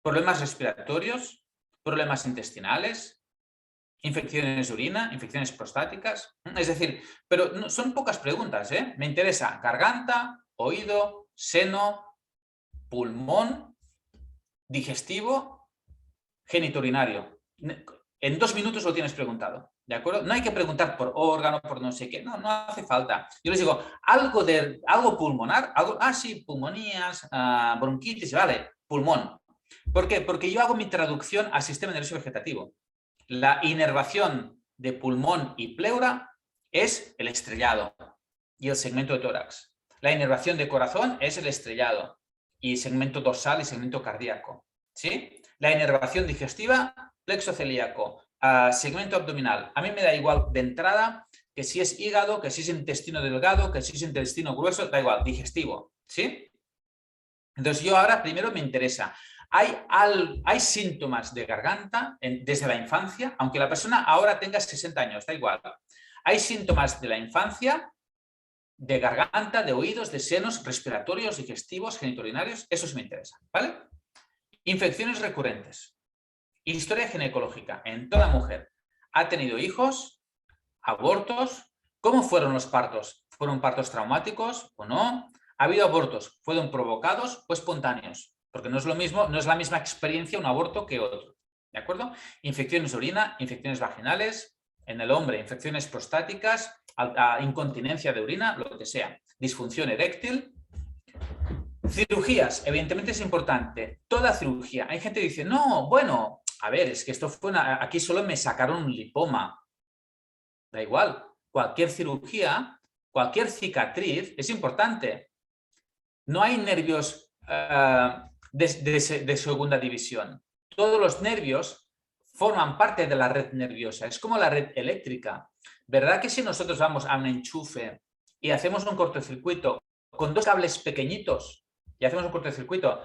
problemas respiratorios, problemas intestinales, infecciones de orina, infecciones prostáticas? Es decir, pero son pocas preguntas, ¿eh? Me interesa garganta, oído, seno, pulmón, digestivo, genitourinario. En 2 minutos lo tienes preguntado, ¿de acuerdo? No hay que preguntar por órgano, por no sé qué, no, no hace falta. Yo les digo, algo pulmonar, sí, pulmonías, bronquitis, vale, pulmón. ¿Por qué? Porque yo hago mi traducción al sistema nervioso vegetativo. La inervación de pulmón y pleura es el estrellado y el segmento de tórax. La inervación de corazón es el estrellado y segmento dorsal y segmento cardíaco. ¿Sí? La inervación digestiva, plexo celíaco, segmento abdominal. A mí me da igual de entrada que si es hígado, que si es intestino delgado, que si es intestino grueso, da igual, digestivo. ¿Sí? Entonces yo ahora primero me interesa. Hay síntomas de garganta desde la infancia, aunque la persona ahora tenga 60 años, da igual. Hay síntomas de la infancia, de garganta, de oídos, de senos, respiratorios, digestivos, genitourinarios, eso sí me interesa, ¿vale? Infecciones recurrentes. Historia ginecológica en toda mujer. ¿Ha tenido hijos? ¿Abortos? ¿Cómo fueron los partos? ¿Fueron partos traumáticos o no? ¿Ha habido abortos? ¿Fueron provocados o espontáneos? Porque no es lo mismo, no es la misma experiencia un aborto que otro. ¿De acuerdo? Infecciones de orina, infecciones vaginales, en el hombre, infecciones prostáticas, incontinencia de orina, lo que sea. Disfunción eréctil. Cirugías, evidentemente es importante. Toda cirugía. Hay gente que dice, no, bueno, a ver, es que esto fue aquí solo me sacaron un lipoma. Da igual. Cualquier cirugía, cualquier cicatriz es importante. No hay nervios de segunda división. Todos los nervios forman parte de la red nerviosa. Es como la red eléctrica. ¿Verdad que si nosotros vamos a un enchufe y hacemos un cortocircuito con 2 cables pequeñitos y hacemos un cortocircuito,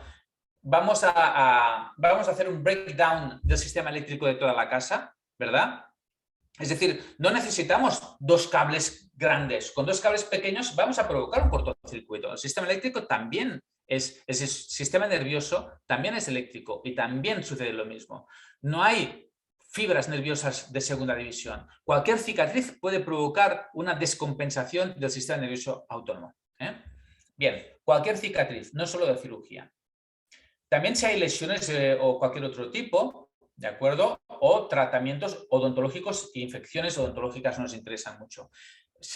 vamos a hacer un breakdown del sistema eléctrico de toda la casa, ¿verdad? Es decir, no necesitamos 2 cables grandes. Con 2 cables pequeños vamos a provocar un cortocircuito. El sistema eléctrico también el sistema nervioso también es eléctrico y también sucede lo mismo. No hay fibras nerviosas de segunda división. Cualquier cicatriz puede provocar una descompensación del sistema nervioso autónomo. Bien, cualquier cicatriz, no solo de cirugía. También si hay lesiones o cualquier otro tipo, ¿de acuerdo? O tratamientos odontológicos e infecciones odontológicas nos interesan mucho.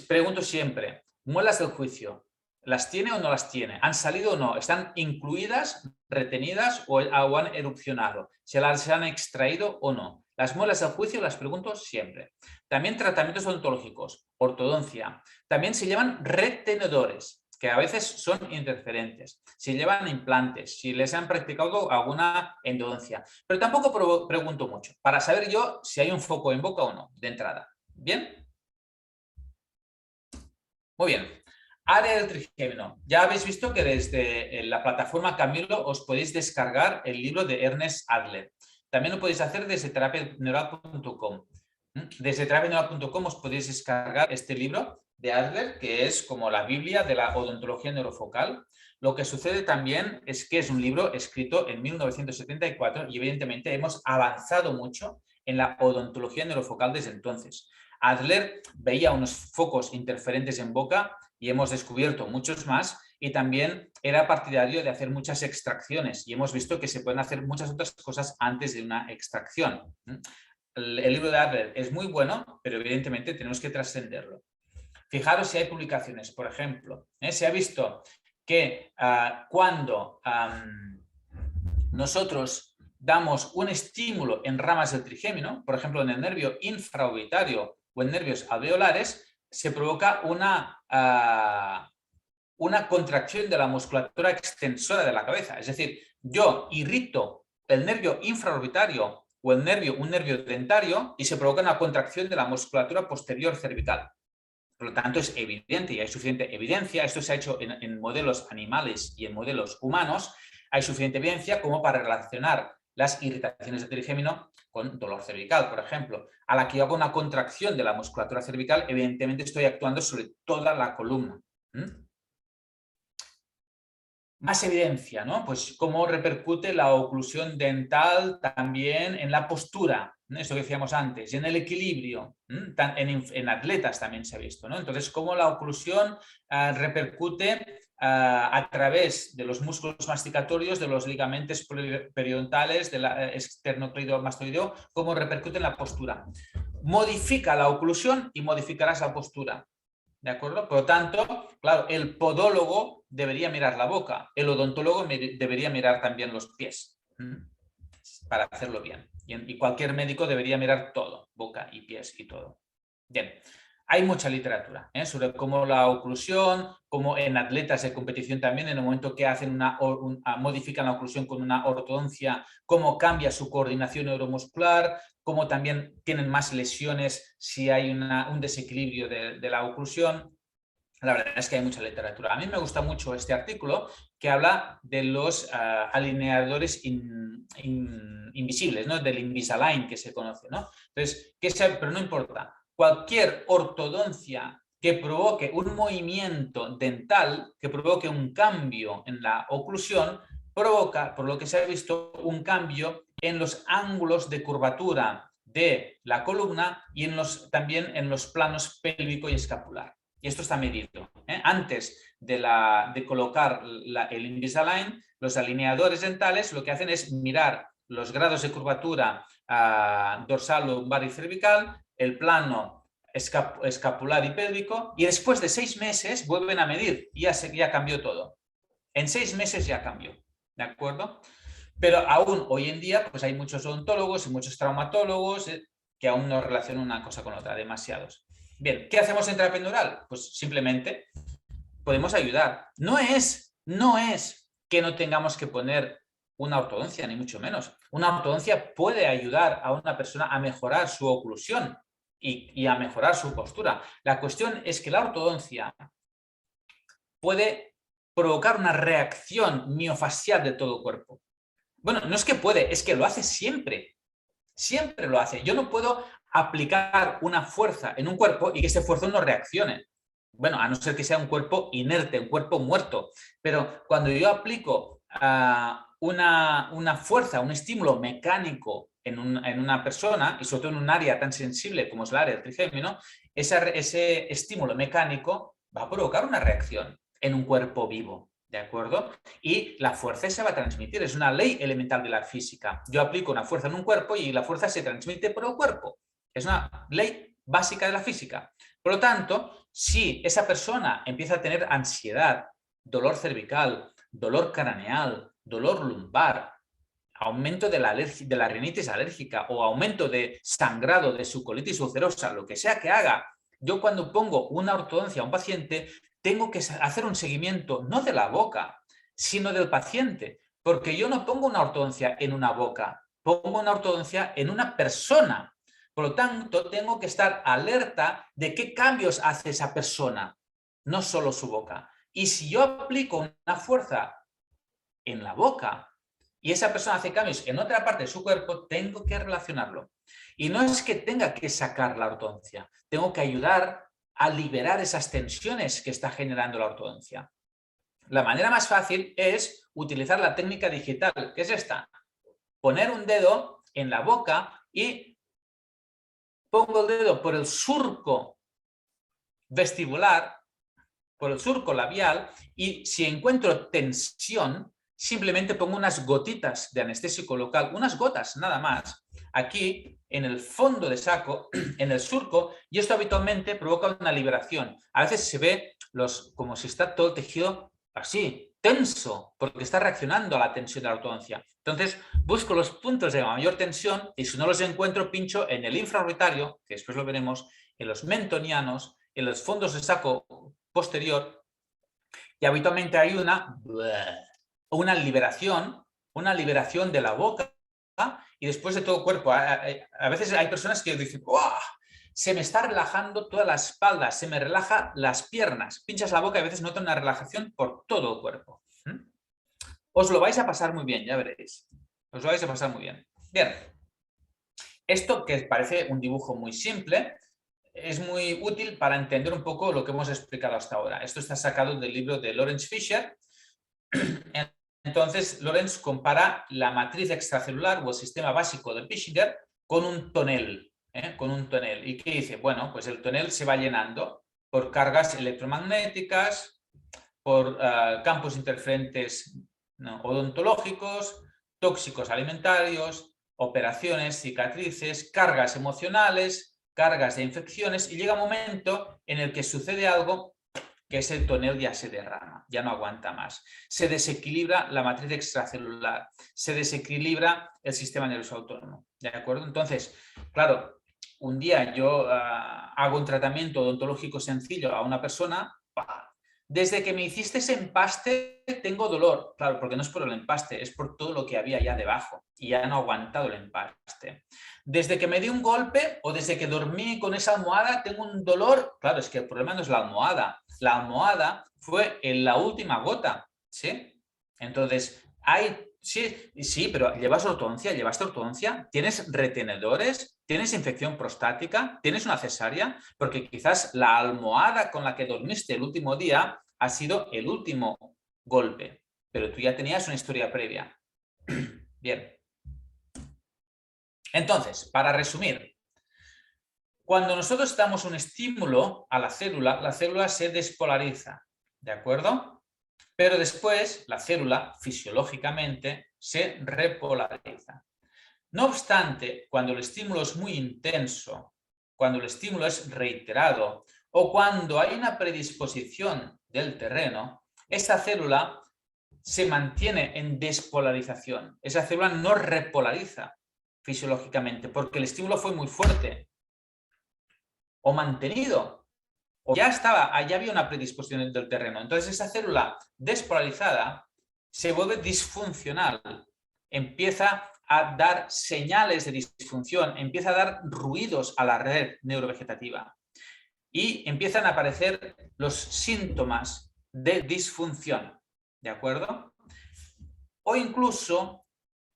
Pregunto siempre, muelas del juicio, ¿las tiene o no las tiene? ¿Han salido o no? ¿Están incluidas, retenidas o han erupcionado? ¿Se las han extraído o no? Las muelas del juicio las pregunto siempre. También tratamientos odontológicos, ortodoncia. También se llaman retenedores, que a veces son interferentes, si llevan implantes, si les han practicado alguna endodoncia. Pero tampoco pregunto mucho, para saber yo si hay un foco en boca o no, de entrada. ¿Bien? Muy bien. Área del trigémino. Ya habéis visto que desde la plataforma Camilo os podéis descargar el libro de Ernest Adler. También lo podéis hacer desde terapianeural.com. Desde terapianeural.com os podéis descargar este libro de Adler, que es como la Biblia de la odontología neurofocal. Lo que sucede también es que es un libro escrito en 1974 y evidentemente hemos avanzado mucho en la odontología neurofocal desde entonces. Adler veía unos focos interferentes en boca y hemos descubierto muchos más, y también era partidario de hacer muchas extracciones y hemos visto que se pueden hacer muchas otras cosas antes de una extracción. El libro de Adler es muy bueno, pero evidentemente tenemos que trascenderlo. Fijaros si hay publicaciones, por ejemplo, se ha visto que cuando nosotros damos un estímulo en ramas del trigémino, por ejemplo en el nervio infraorbitario o en nervios alveolares, se provoca una contracción de la musculatura extensora de la cabeza. Es decir, yo irrito el nervio infraorbitario o un nervio dentario y se provoca una contracción de la musculatura posterior cervical. Por lo tanto, es evidente y hay suficiente evidencia. Esto se ha hecho en modelos animales y en modelos humanos. Hay suficiente evidencia como para relacionar las irritaciones del trigémino con dolor cervical, por ejemplo. A la que yo hago una contracción de la musculatura cervical, evidentemente estoy actuando sobre toda la columna. Más evidencia, ¿no? Pues cómo repercute la oclusión dental también en la postura, ¿no? Esto que decíamos antes, y en el equilibrio. En atletas también se ha visto, ¿no? Entonces, cómo la oclusión repercute a través de los músculos masticatorios, de los ligamentos periodontales, del esternocleidomastoideo, cómo repercute en la postura. Modifica la oclusión y modificarás la postura. ¿De acuerdo? Por lo tanto, claro, el podólogo debería mirar la boca, el odontólogo debería mirar también los pies para hacerlo bien. Y cualquier médico debería mirar todo, boca y pies y todo. Bien, hay mucha literatura sobre cómo la oclusión, como en atletas de competición también, en el momento que hacen modifican la oclusión con una ortodoncia, cómo cambia su coordinación neuromuscular, cómo también tienen más lesiones si hay un desequilibrio de la oclusión. La verdad es que hay mucha literatura. A mí me gusta mucho este artículo que habla de los alineadores invisibles, ¿no? Del Invisalign que se conoce, ¿no? Entonces, pero no importa. Cualquier ortodoncia que provoque un movimiento dental, que provoque un cambio en la oclusión, provoca, por lo que se ha visto, un cambio en los ángulos de curvatura de la columna y también en los planos pélvico y escapular. Y esto está medido. Antes de colocar el Invisalign, los alineadores dentales lo que hacen es mirar los grados de curvatura dorsal, lumbar y cervical, el plano escapular y pélvico, y después de 6 meses vuelven a medir y ya cambió todo. En 6 meses ya cambió. ¿De acuerdo? Pero aún hoy en día pues hay muchos odontólogos y muchos traumatólogos que aún no relacionan una cosa con otra, demasiados. Bien, ¿qué hacemos en terapia neural? Pues simplemente podemos ayudar. No es que no tengamos que poner una ortodoncia, ni mucho menos. Una ortodoncia puede ayudar a una persona a mejorar su oclusión y a mejorar su postura. La cuestión es que la ortodoncia puede provocar una reacción miofascial de todo el cuerpo. Bueno, no es que puede, es que lo hace siempre. Siempre lo hace. Yo no puedo aplicar una fuerza en un cuerpo y que ese fuerza no reaccione. Bueno, a no ser que sea un cuerpo inerte, un cuerpo muerto. Pero cuando yo aplico una fuerza, un estímulo mecánico en una persona, y sobre todo en un área tan sensible como es el área del trigémino, ese estímulo mecánico va a provocar una reacción en un cuerpo vivo, ¿de acuerdo? Y la fuerza se va a transmitir, es una ley elemental de la física. Yo aplico una fuerza en un cuerpo y la fuerza se transmite por el cuerpo. Es una ley básica de la física. Por lo tanto, si esa persona empieza a tener ansiedad, dolor cervical, dolor craneal, dolor lumbar, aumento de la rinitis alérgica o aumento de sangrado de su colitis ulcerosa, lo que sea que haga, yo cuando pongo una ortodoncia a un paciente tengo que hacer un seguimiento no de la boca, sino del paciente, porque yo no pongo una ortodoncia en una boca, pongo una ortodoncia en una persona. Por lo tanto, tengo que estar alerta de qué cambios hace esa persona, no solo su boca. Y si yo aplico una fuerza en la boca y esa persona hace cambios en otra parte de su cuerpo, tengo que relacionarlo. Y no es que tenga que sacar la ortodoncia, tengo que ayudar a liberar esas tensiones que está generando la ortodoncia. La manera más fácil es utilizar la técnica digital, que es esta. Poner un dedo en la boca y pongo el dedo por el surco vestibular, por el surco labial, y si encuentro tensión, simplemente pongo unas gotitas de anestésico local, unas gotas nada más, aquí en el fondo de saco, en el surco, y esto habitualmente provoca una liberación. A veces se ve como si está todo el tejido así, tenso, porque está reaccionando a la tensión de la ortodoncia. Entonces, busco los puntos de mayor tensión y si no los encuentro, pincho en el infraorbitario, que después lo veremos, en los mentonianos, en los fondos de saco posterior, y habitualmente hay una liberación de la boca y después de todo el cuerpo. A veces hay personas que dicen, ¡oh! Se me está relajando toda la espalda, se me relaja las piernas. Pinchas la boca y a veces notas una relajación por todo el cuerpo. Os lo vais a pasar muy bien, ya veréis. Os lo vais a pasar muy bien. Bien. Esto, que parece un dibujo muy simple, es muy útil para entender un poco lo que hemos explicado hasta ahora. Esto está sacado del libro de Lawrence Fisher. Entonces, Lawrence compara la matriz extracelular o el sistema básico de Pischinger con un tonel. Con un tonel. ¿Y qué dice? Bueno, pues el tonel se va llenando por cargas electromagnéticas, por campos interferentes odontológicos, tóxicos alimentarios, operaciones, cicatrices, cargas emocionales, cargas de infecciones, y llega un momento en el que sucede algo que ese tonel ya se derrama, ya no aguanta más. Se desequilibra la matriz extracelular, se desequilibra el sistema nervioso autónomo, ¿de acuerdo? Entonces, claro, un día yo hago un tratamiento odontológico sencillo a una persona, desde que me hiciste ese empaste tengo dolor. Claro, porque no es por el empaste, es por todo lo que había ya debajo y ya no ha aguantado el empaste. Desde que me di un golpe o desde que dormí con esa almohada tengo un dolor. Claro, es que el problema no es la almohada. La almohada fue en la última gota, ¿sí? Entonces, sí, pero ¿llevaste ortodoncia? ¿Tienes retenedores? ¿Tienes infección prostática? ¿Tienes una cesárea? Porque quizás la almohada con la que dormiste el último día ha sido el último golpe, pero tú ya tenías una historia previa. Bien. Entonces, para resumir, cuando nosotros damos un estímulo a la célula se despolariza, ¿de acuerdo? Pero después la célula fisiológicamente se repolariza. No obstante, cuando el estímulo es muy intenso, cuando el estímulo es reiterado o cuando hay una predisposición del terreno, esa célula se mantiene en despolarización. Esa célula no repolariza fisiológicamente porque el estímulo fue muy fuerte o mantenido o ya había una predisposición del terreno. Entonces esa célula despolarizada se vuelve disfuncional, empieza a dar señales de disfunción, empieza a dar ruidos a la red neurovegetativa y empiezan a aparecer los síntomas de disfunción, ¿de acuerdo? O incluso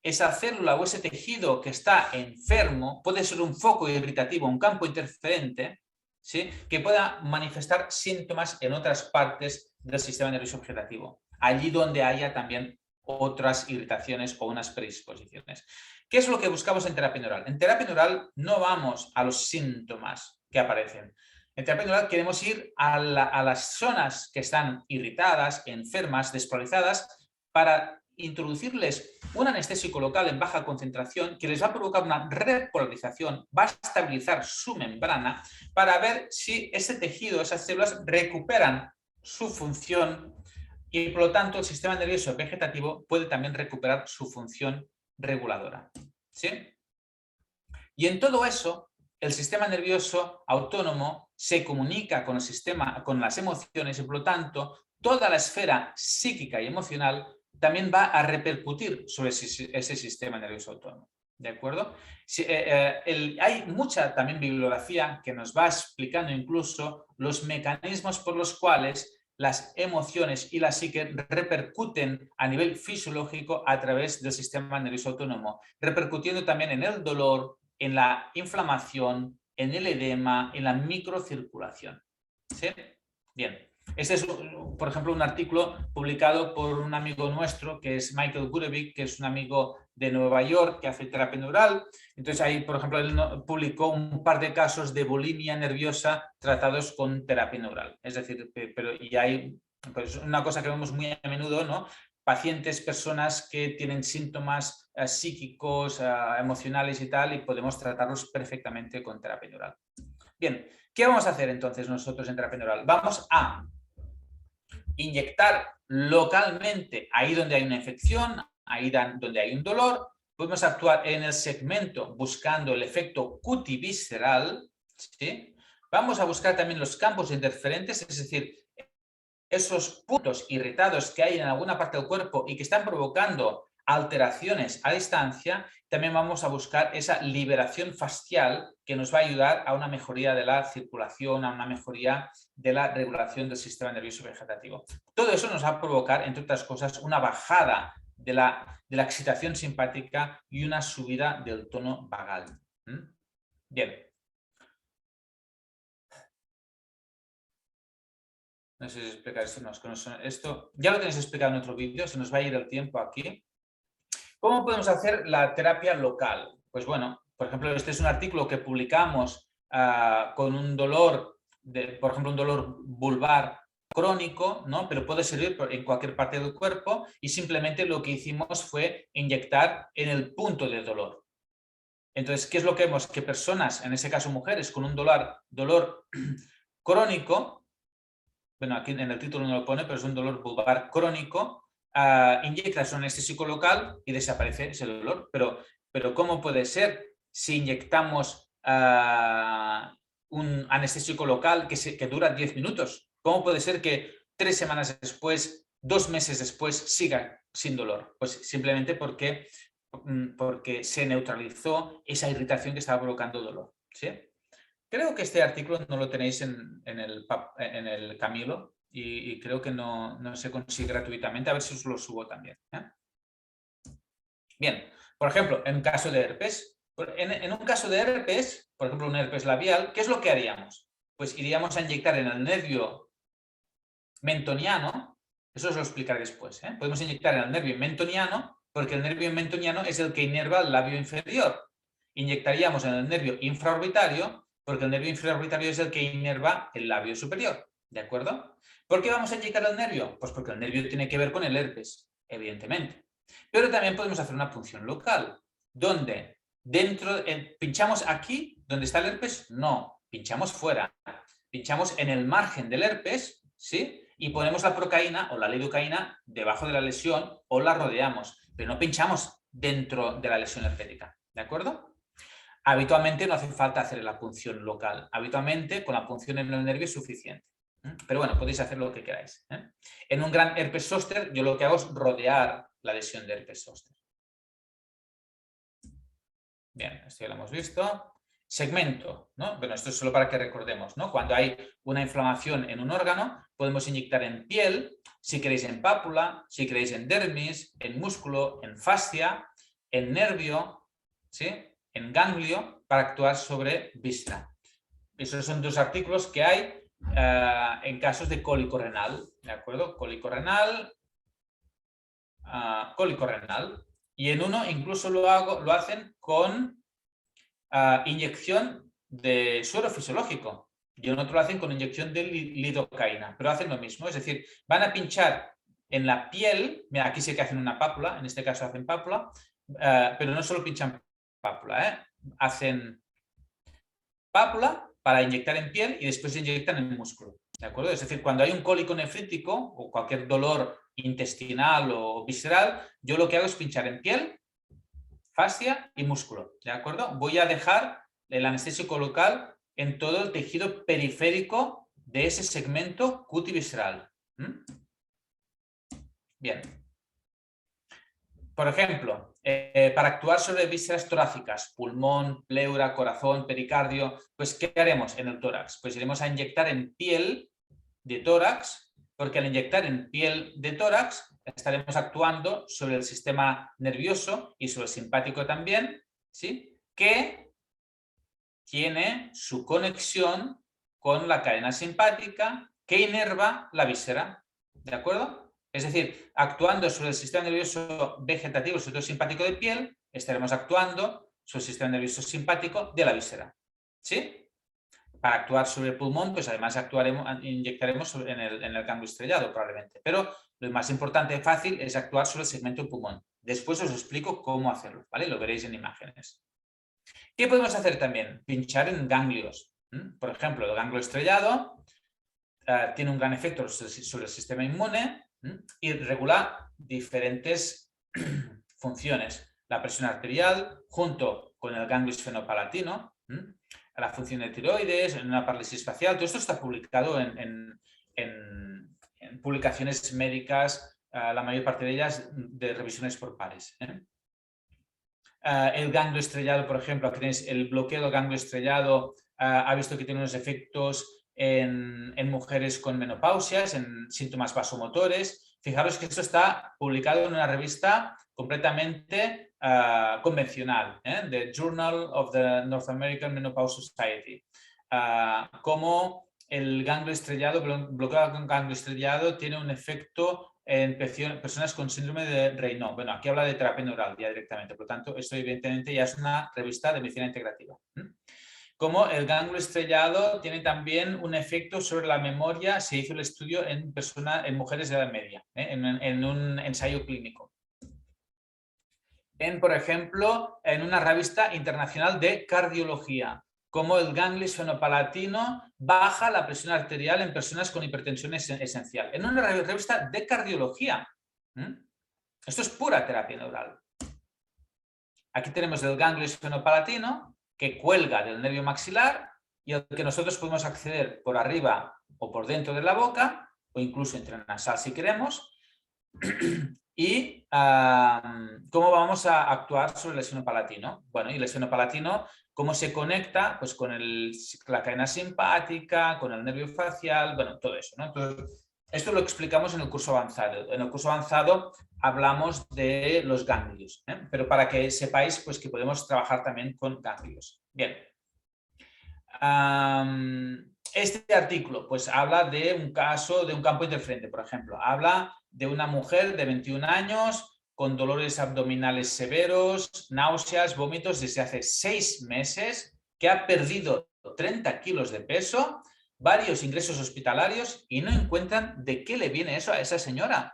esa célula o ese tejido que está enfermo puede ser un foco irritativo, un campo interferente, ¿sí? Que pueda manifestar síntomas en otras partes del sistema nervioso vegetativo, allí donde haya también otras irritaciones o unas predisposiciones. ¿Qué es lo que buscamos en terapia neural? En terapia neural no vamos a los síntomas que aparecen. En terapia neural queremos ir a las zonas que están irritadas, enfermas, despolarizadas, para introducirles un anestésico local en baja concentración que les va a provocar una repolarización, va a estabilizar su membrana para ver si ese tejido, esas células recuperan su función y por lo tanto el sistema nervioso vegetativo puede también recuperar su función reguladora. ¿Sí? Y en todo eso, el sistema nervioso autónomo se comunica con el sistema, con las emociones y por lo tanto toda la esfera psíquica y emocional también va a repercutir sobre ese sistema nervioso autónomo. ¿De acuerdo? Hay mucha también bibliografía que nos va explicando incluso los mecanismos por los cuales las emociones y la psique repercuten a nivel fisiológico a través del sistema nervioso autónomo, repercutiendo también en el dolor, en la inflamación, en el edema, en la microcirculación. ¿Sí? Bien. Este es, por ejemplo, un artículo publicado por un amigo nuestro, que es Michael Gurevich, que es un amigo de Nueva York que hace terapia neural. Entonces ahí, por ejemplo, él publicó un par de casos de bulimia nerviosa tratados con terapia neural. Es decir, pero y hay pues, una cosa que vemos muy a menudo, ¿no? Pacientes, personas que tienen síntomas psíquicos, emocionales y tal, y podemos tratarlos perfectamente con terapia neural. Bien, ¿qué vamos a hacer entonces nosotros en terapia neural? Vamos a inyectar localmente ahí donde hay una infección, ahí donde hay un dolor. Podemos actuar en el segmento buscando el efecto cutivisceral, ¿sí? Vamos a buscar también los campos interferentes, es decir, esos puntos irritados que hay en alguna parte del cuerpo y que están provocando alteraciones a distancia. También vamos a buscar esa liberación fascial que nos va a ayudar a una mejoría de la circulación, a una mejoría de la regulación del sistema nervioso vegetativo. Todo eso nos va a provocar, entre otras cosas, una bajada de la excitación simpática y una subida del tono vagal. Bien. No sé si explicar esto, no, esto ya lo tenéis explicado en otro vídeo, se nos va a ir el tiempo aquí. ¿Cómo podemos hacer la terapia local? Pues bueno, por ejemplo, este es un artículo que publicamos con un dolor, por ejemplo, un dolor vulvar crónico, ¿no? Pero puede servir en cualquier parte del cuerpo y simplemente lo que hicimos fue inyectar en el punto de dolor. Entonces, ¿qué es lo que vemos? Que personas, en ese caso mujeres, con un dolor crónico, bueno, aquí en el título no lo pone, pero es un dolor vulvar crónico, inyectas un anestésico local y desaparece ese dolor. Pero ¿cómo puede ser si inyectamos un anestésico local que dura 10 minutos? ¿Cómo puede ser que 3 semanas después, 2 meses después, siga sin dolor? Pues simplemente porque se neutralizó esa irritación que estaba provocando dolor. ¿Sí? Creo que este artículo no lo tenéis en el Camilo y creo que no se consigue gratuitamente. A ver si os lo subo también. Bien, por ejemplo, en un caso de herpes, en un caso de herpes, por ejemplo, un herpes labial, ¿qué es lo que haríamos? Pues iríamos a inyectar en el nervio mentoniano, eso os lo explicaré después. Podemos inyectar en el nervio mentoniano porque el nervio mentoniano es el que inerva el labio inferior. Inyectaríamos en el nervio infraorbitario porque el nervio infraorbitario es el que inerva el labio superior, ¿de acuerdo? ¿Por qué vamos a inyectar el nervio? Pues porque el nervio tiene que ver con el herpes, evidentemente. Pero también podemos hacer una punción local, donde pinchamos aquí, donde está el herpes, no, pinchamos fuera. Pinchamos en el margen del herpes, ¿sí? Y ponemos la procaína o la lidocaína debajo de la lesión o la rodeamos, pero no pinchamos dentro de la lesión herpética, ¿de acuerdo? Habitualmente no hace falta hacer la punción local. Habitualmente con la punción en el nervio es suficiente. Pero bueno, podéis hacer lo que queráis. En un gran herpes zóster yo lo que hago es rodear la lesión de herpes zóster. Bien, esto ya lo hemos visto. Segmento, ¿no? Bueno, esto es solo para que recordemos, ¿no? Cuando hay una inflamación en un órgano, podemos inyectar en piel, si queréis en pápula, si queréis en dermis, en músculo, en fascia, en nervio, ¿sí? En ganglio, para actuar sobre víscera. Esos son 2 artículos que hay en casos de cólico renal, ¿de acuerdo? Cólico renal, Y en uno incluso lo hacen con inyección de suero fisiológico. Y en otro lo hacen con inyección de lidocaína, pero hacen lo mismo. Es decir, van a pinchar en la piel, mira, aquí sí que hacen una pápula, en este caso hacen pápula, pero no solo pinchan pápula, hacen pápula para inyectar en piel y después inyectan en músculo. ¿De acuerdo? Es decir, cuando hay un cólico nefrítico o cualquier dolor intestinal o visceral, yo lo que hago es pinchar en piel, fascia y músculo. ¿De acuerdo? Voy a dejar el anestésico local en todo el tejido periférico de ese segmento cutivisceral. Bien. Por ejemplo, para actuar sobre vísceras torácicas, pulmón, pleura, corazón, pericardio, pues ¿qué haremos en el tórax? Pues iremos a inyectar en piel de tórax, porque al inyectar en piel de tórax estaremos actuando sobre el sistema nervioso y sobre el simpático también, ¿sí? Que tiene su conexión con la cadena simpática que inerva la víscera, ¿de acuerdo? Es decir, actuando sobre el sistema nervioso vegetativo, sobre todo simpático de piel, estaremos actuando sobre el sistema nervioso simpático de la víscera, ¿sí? Para actuar sobre el pulmón, pues además inyectaremos en el ganglio estrellado probablemente. Pero lo más importante y fácil es actuar sobre el segmento del pulmón. Después os explico cómo hacerlo, ¿vale? Lo veréis en imágenes. ¿Qué podemos hacer también? Pinchar en ganglios. Por ejemplo, el ganglio estrellado tiene un gran efecto sobre el sistema inmune y regula diferentes funciones. La presión arterial junto con el ganglio esfenopalatino, la función de tiroides, en una parálisis facial. Todo esto está publicado en publicaciones médicas, la mayor parte de ellas de revisiones por pares. El ganglio estrellado, por ejemplo, aquí tenéis el bloqueo del ganglio estrellado, ha visto que tiene unos efectos en mujeres con menopausias, en síntomas vasomotores. Fijaros que esto está publicado en una revista completamente convencional, The Journal of the North American Menopause Society. Como el ganglio estrellado, bloqueo del ganglio estrellado tiene un efecto en personas con síndrome de Raynaud. Bueno, aquí habla de terapia neural ya directamente, por lo tanto, esto evidentemente ya es una revista de medicina integrativa. Como el ganglio estrellado tiene también un efecto sobre la memoria, se hizo el estudio en mujeres de edad media, en un ensayo clínico. Por ejemplo, en una revista internacional de cardiología, como el ganglio esfenopalatino baja la presión arterial en personas con hipertensión esencial. En una revista de cardiología. Esto es pura terapia neural. Aquí tenemos el ganglio esfenopalatino que cuelga del nervio maxilar y al que nosotros podemos acceder por arriba o por dentro de la boca o incluso intranasal si queremos. Y ¿cómo vamos a actuar sobre el esfenopalatino? Bueno, y el esfenopalatino, ¿cómo se conecta? Pues con la cadena simpática, con el nervio facial, bueno, todo eso, ¿no? Entonces, esto lo explicamos en el curso avanzado. En el curso avanzado hablamos de los ganglios, pero para que sepáis pues, que podemos trabajar también con ganglios. Bien. Este artículo pues, habla de un caso de un campo interferente, por ejemplo. Habla de una mujer de 21 años con dolores abdominales severos, náuseas, vómitos desde hace 6 meses, que ha perdido 30 kilos de peso, varios ingresos hospitalarios y no encuentran de qué le viene eso a esa señora.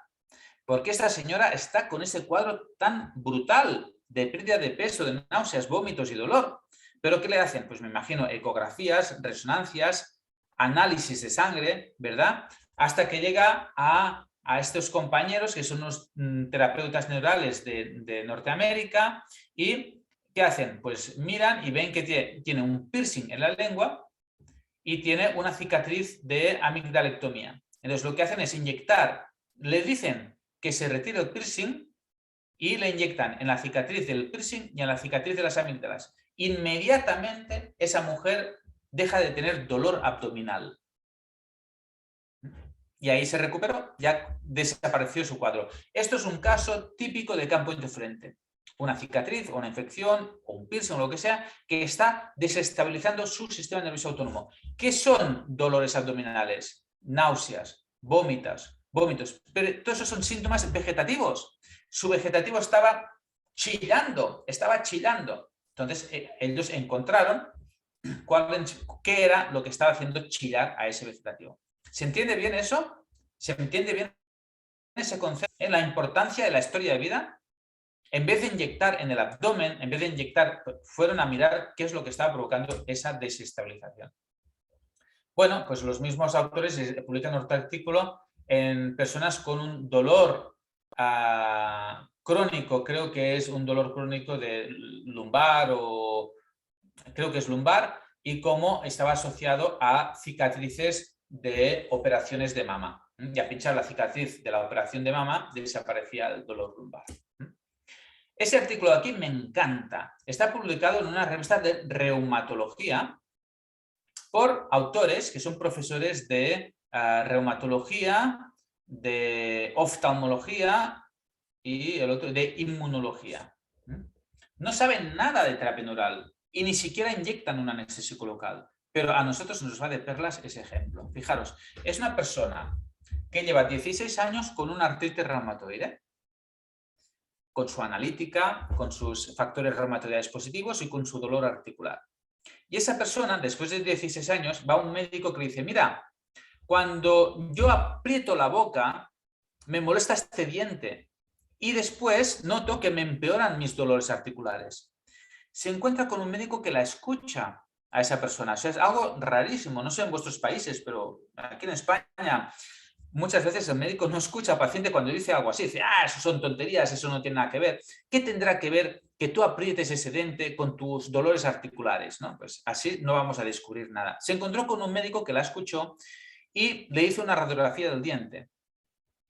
Porque esta señora está con ese cuadro tan brutal de pérdida de peso, de náuseas, vómitos y dolor. ¿Pero qué le hacen? Pues me imagino ecografías, resonancias, análisis de sangre, ¿verdad? Hasta que llega a estos compañeros que son unos terapeutas neurales de Norteamérica y ¿qué hacen? Pues miran y ven que tiene un piercing en la lengua y tiene una cicatriz de amigdalectomía. Entonces lo que hacen es inyectar, le dicen que se retire el piercing y le inyectan en la cicatriz del piercing y en la cicatriz de las amígdalas. Inmediatamente esa mujer deja de tener dolor abdominal. Y ahí se recuperó, ya desapareció su cuadro. Esto es un caso típico de campo interferente. Una cicatriz o una infección o un piercing o lo que sea que está desestabilizando su sistema nervioso autónomo. ¿Qué son dolores abdominales? Náuseas, vómitos. Pero todos esos son síntomas vegetativos. Su vegetativo estaba chillando, estaba chillando. Entonces ellos encontraron qué era lo que estaba haciendo chillar a ese vegetativo. ¿Se entiende bien eso? ¿Se entiende bien ese concepto? La importancia de la historia de vida. En vez de inyectar en el abdomen, en vez de inyectar, fueron a mirar qué es lo que estaba provocando esa desestabilización. Bueno, pues los mismos autores publican otro artículo en personas con un dolor crónico, creo que es un dolor crónico de lumbar o creo que es lumbar, y cómo estaba asociado a cicatrices de operaciones de mama. Y a pinchar la cicatriz de la operación de mama desaparecía el dolor lumbar. Ese artículo de aquí me encanta. Está publicado en una revista de reumatología por autores que son profesores de reumatología, de oftalmología y el otro de inmunología. No saben nada de terapia neural y ni siquiera inyectan un anestésico local. Pero a nosotros nos va de perlas ese ejemplo. Fijaros, es una persona que lleva 16 años con una artritis reumatoide, con su analítica, con sus factores reumatoidales positivos y con su dolor articular. Y esa persona, después de 16 años, va a un médico que le dice, mira, cuando yo aprieto la boca, me molesta este diente y después noto que me empeoran mis dolores articulares. Se encuentra con un médico que la escucha a esa persona. O sea, es algo rarísimo, no sé en vuestros países, pero aquí en España muchas veces el médico no escucha al paciente cuando dice algo así. Dice, eso son tonterías, eso no tiene nada que ver. ¿Qué tendrá que ver que tú aprietes ese diente con tus dolores articulares? ¿No? Pues así no vamos a descubrir nada. Se encontró con un médico que la escuchó y le hizo una radiografía del diente,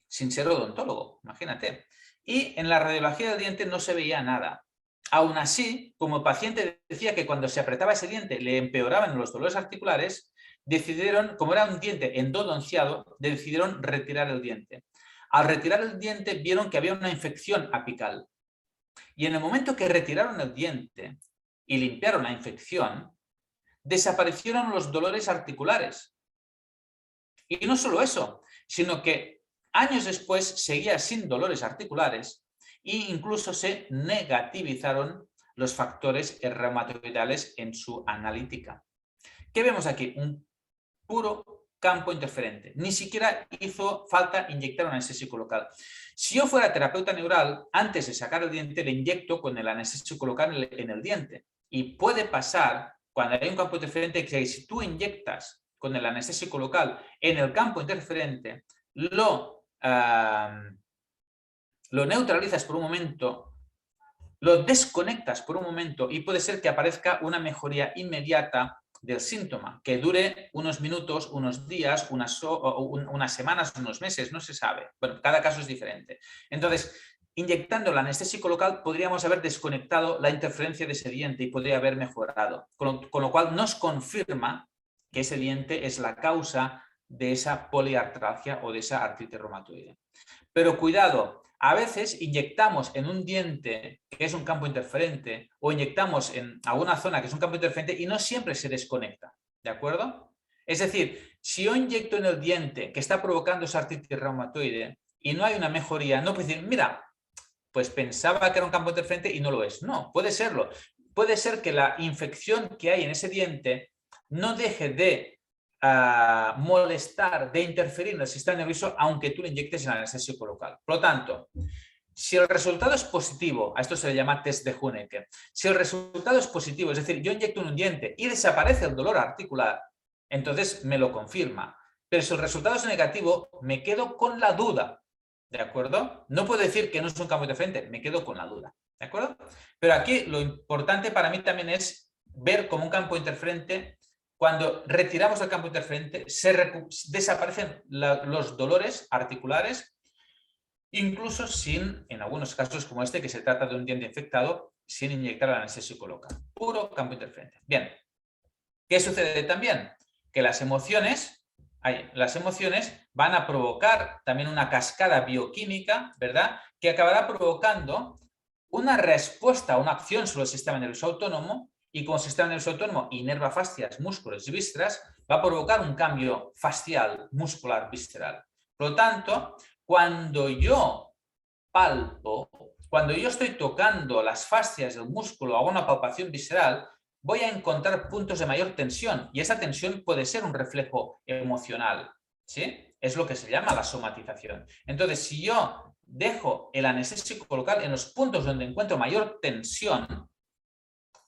sin ser odontólogo, imagínate. Y en la radiografía del diente no se veía nada. Aún así, como el paciente decía que cuando se apretaba ese diente le empeoraban los dolores articulares, decidieron, como era un diente endodonciado, decidieron retirar el diente. Al retirar el diente vieron que había una infección apical. Y en el momento que retiraron el diente y limpiaron la infección, desaparecieron los dolores articulares. Y no solo eso, sino que años después seguía sin dolores articulares e incluso se negativizaron los factores reumatoidales en su analítica. ¿Qué vemos aquí? Un puro campo interferente. Ni siquiera hizo falta inyectar un anestésico local. Si yo fuera terapeuta neural, antes de sacar el diente, le inyecto con el anestésico local en el diente. Y puede pasar, cuando hay un campo interferente, que si tú inyectas con el anestésico local en el campo interferente, lo neutralizas por un momento, lo desconectas por un momento y puede ser que aparezca una mejoría inmediata del síntoma, que dure unos minutos, unos días, unas semanas, unos meses, no se sabe. Bueno, cada caso es diferente. Entonces, inyectando el anestésico local podríamos haber desconectado la interferencia de ese diente y podría haber mejorado. Con lo cual nos confirma que ese diente es la causa de esa poliartralgia o de esa artritis reumatoide. Pero cuidado, a veces inyectamos en un diente que es un campo interferente o inyectamos en alguna zona que es un campo interferente y no siempre se desconecta, ¿de acuerdo? Es decir, si yo inyecto en el diente que está provocando esa artritis reumatoide y no hay una mejoría, no puedo decir, mira, pues pensaba que era un campo interferente y no lo es. No, puede serlo. Puede ser que la infección que hay en ese diente no deje de molestar, de interferir en el sistema nervioso, aunque tú le inyectes el anestésico local. Por lo tanto, si el resultado es positivo, a esto se le llama test de Huneke, si el resultado es positivo, es decir, yo inyecto en un diente y desaparece el dolor articular, entonces me lo confirma. Pero si el resultado es negativo, me quedo con la duda, ¿de acuerdo? No puedo decir que no es un campo interferente, me quedo con la duda, ¿de acuerdo? Pero aquí lo importante para mí también es ver como un campo interferente. Cuando retiramos el campo interferente, desaparecen los dolores articulares, incluso sin, en algunos casos como este, que se trata de un diente infectado, sin inyectar el anestésico local. Puro campo interferente. Bien, ¿qué sucede también? Que las emociones van a provocar también una cascada bioquímica, ¿verdad? Que acabará provocando una respuesta, una acción sobre el sistema nervioso autónomo. Y con el sistema nervioso autónomo inerva fascias, músculos y vísceras, va a provocar un cambio fascial, muscular, visceral. Por lo tanto, cuando yo palpo, Cuando yo estoy tocando las fascias del músculo, hago una palpación visceral, voy a encontrar puntos de mayor tensión y esa tensión puede ser un reflejo emocional, ¿sí? Es lo que se llama la somatización. Entonces, si yo dejo el anestésico local en los puntos donde encuentro mayor tensión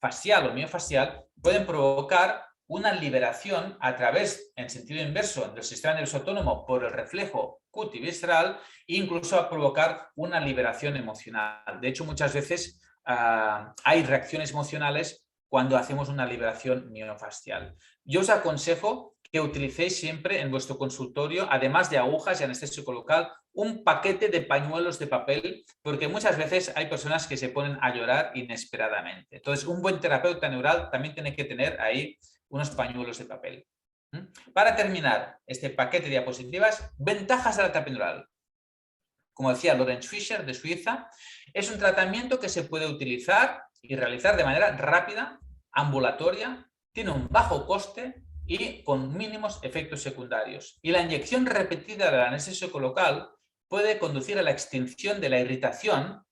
facial o miofacial, pueden provocar una liberación a través, en sentido inverso, del sistema nervioso autónomo por el reflejo cutivisceral e incluso a provocar una liberación emocional. De hecho, muchas veces hay reacciones emocionales cuando hacemos una liberación miofascial. Yo os aconsejo que utilicéis siempre en vuestro consultorio, además de agujas y anestésico local, un paquete de pañuelos de papel, porque muchas veces hay personas que se ponen a llorar inesperadamente. Entonces, un buen terapeuta neural también tiene que tener ahí unos pañuelos de papel. Para terminar este paquete de diapositivas, ventajas de la terapia neural. Como decía Lorenz Fischer de Suiza, es un tratamiento que se puede utilizar y realizar de manera rápida, ambulatoria, tiene un bajo coste y con mínimos efectos secundarios. Y la inyección repetida del anestésico local puede conducir a la extinción de la irritación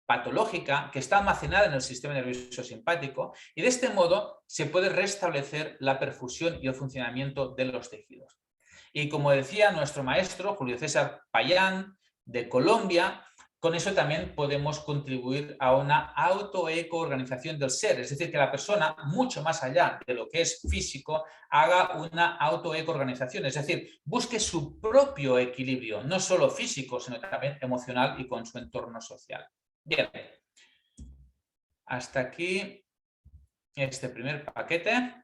patológica que está almacenada en el sistema nervioso simpático y de este modo se puede restablecer la perfusión y el funcionamiento de los tejidos. Y como decía nuestro maestro Julio César Payán de Colombia, con eso también podemos contribuir a una autoecoorganización del ser, es decir, que la persona, mucho más allá de lo que es físico, haga una autoecoorganización, es decir, busque su propio equilibrio, no solo físico, sino también emocional y con su entorno social. Bien, hasta aquí este primer paquete.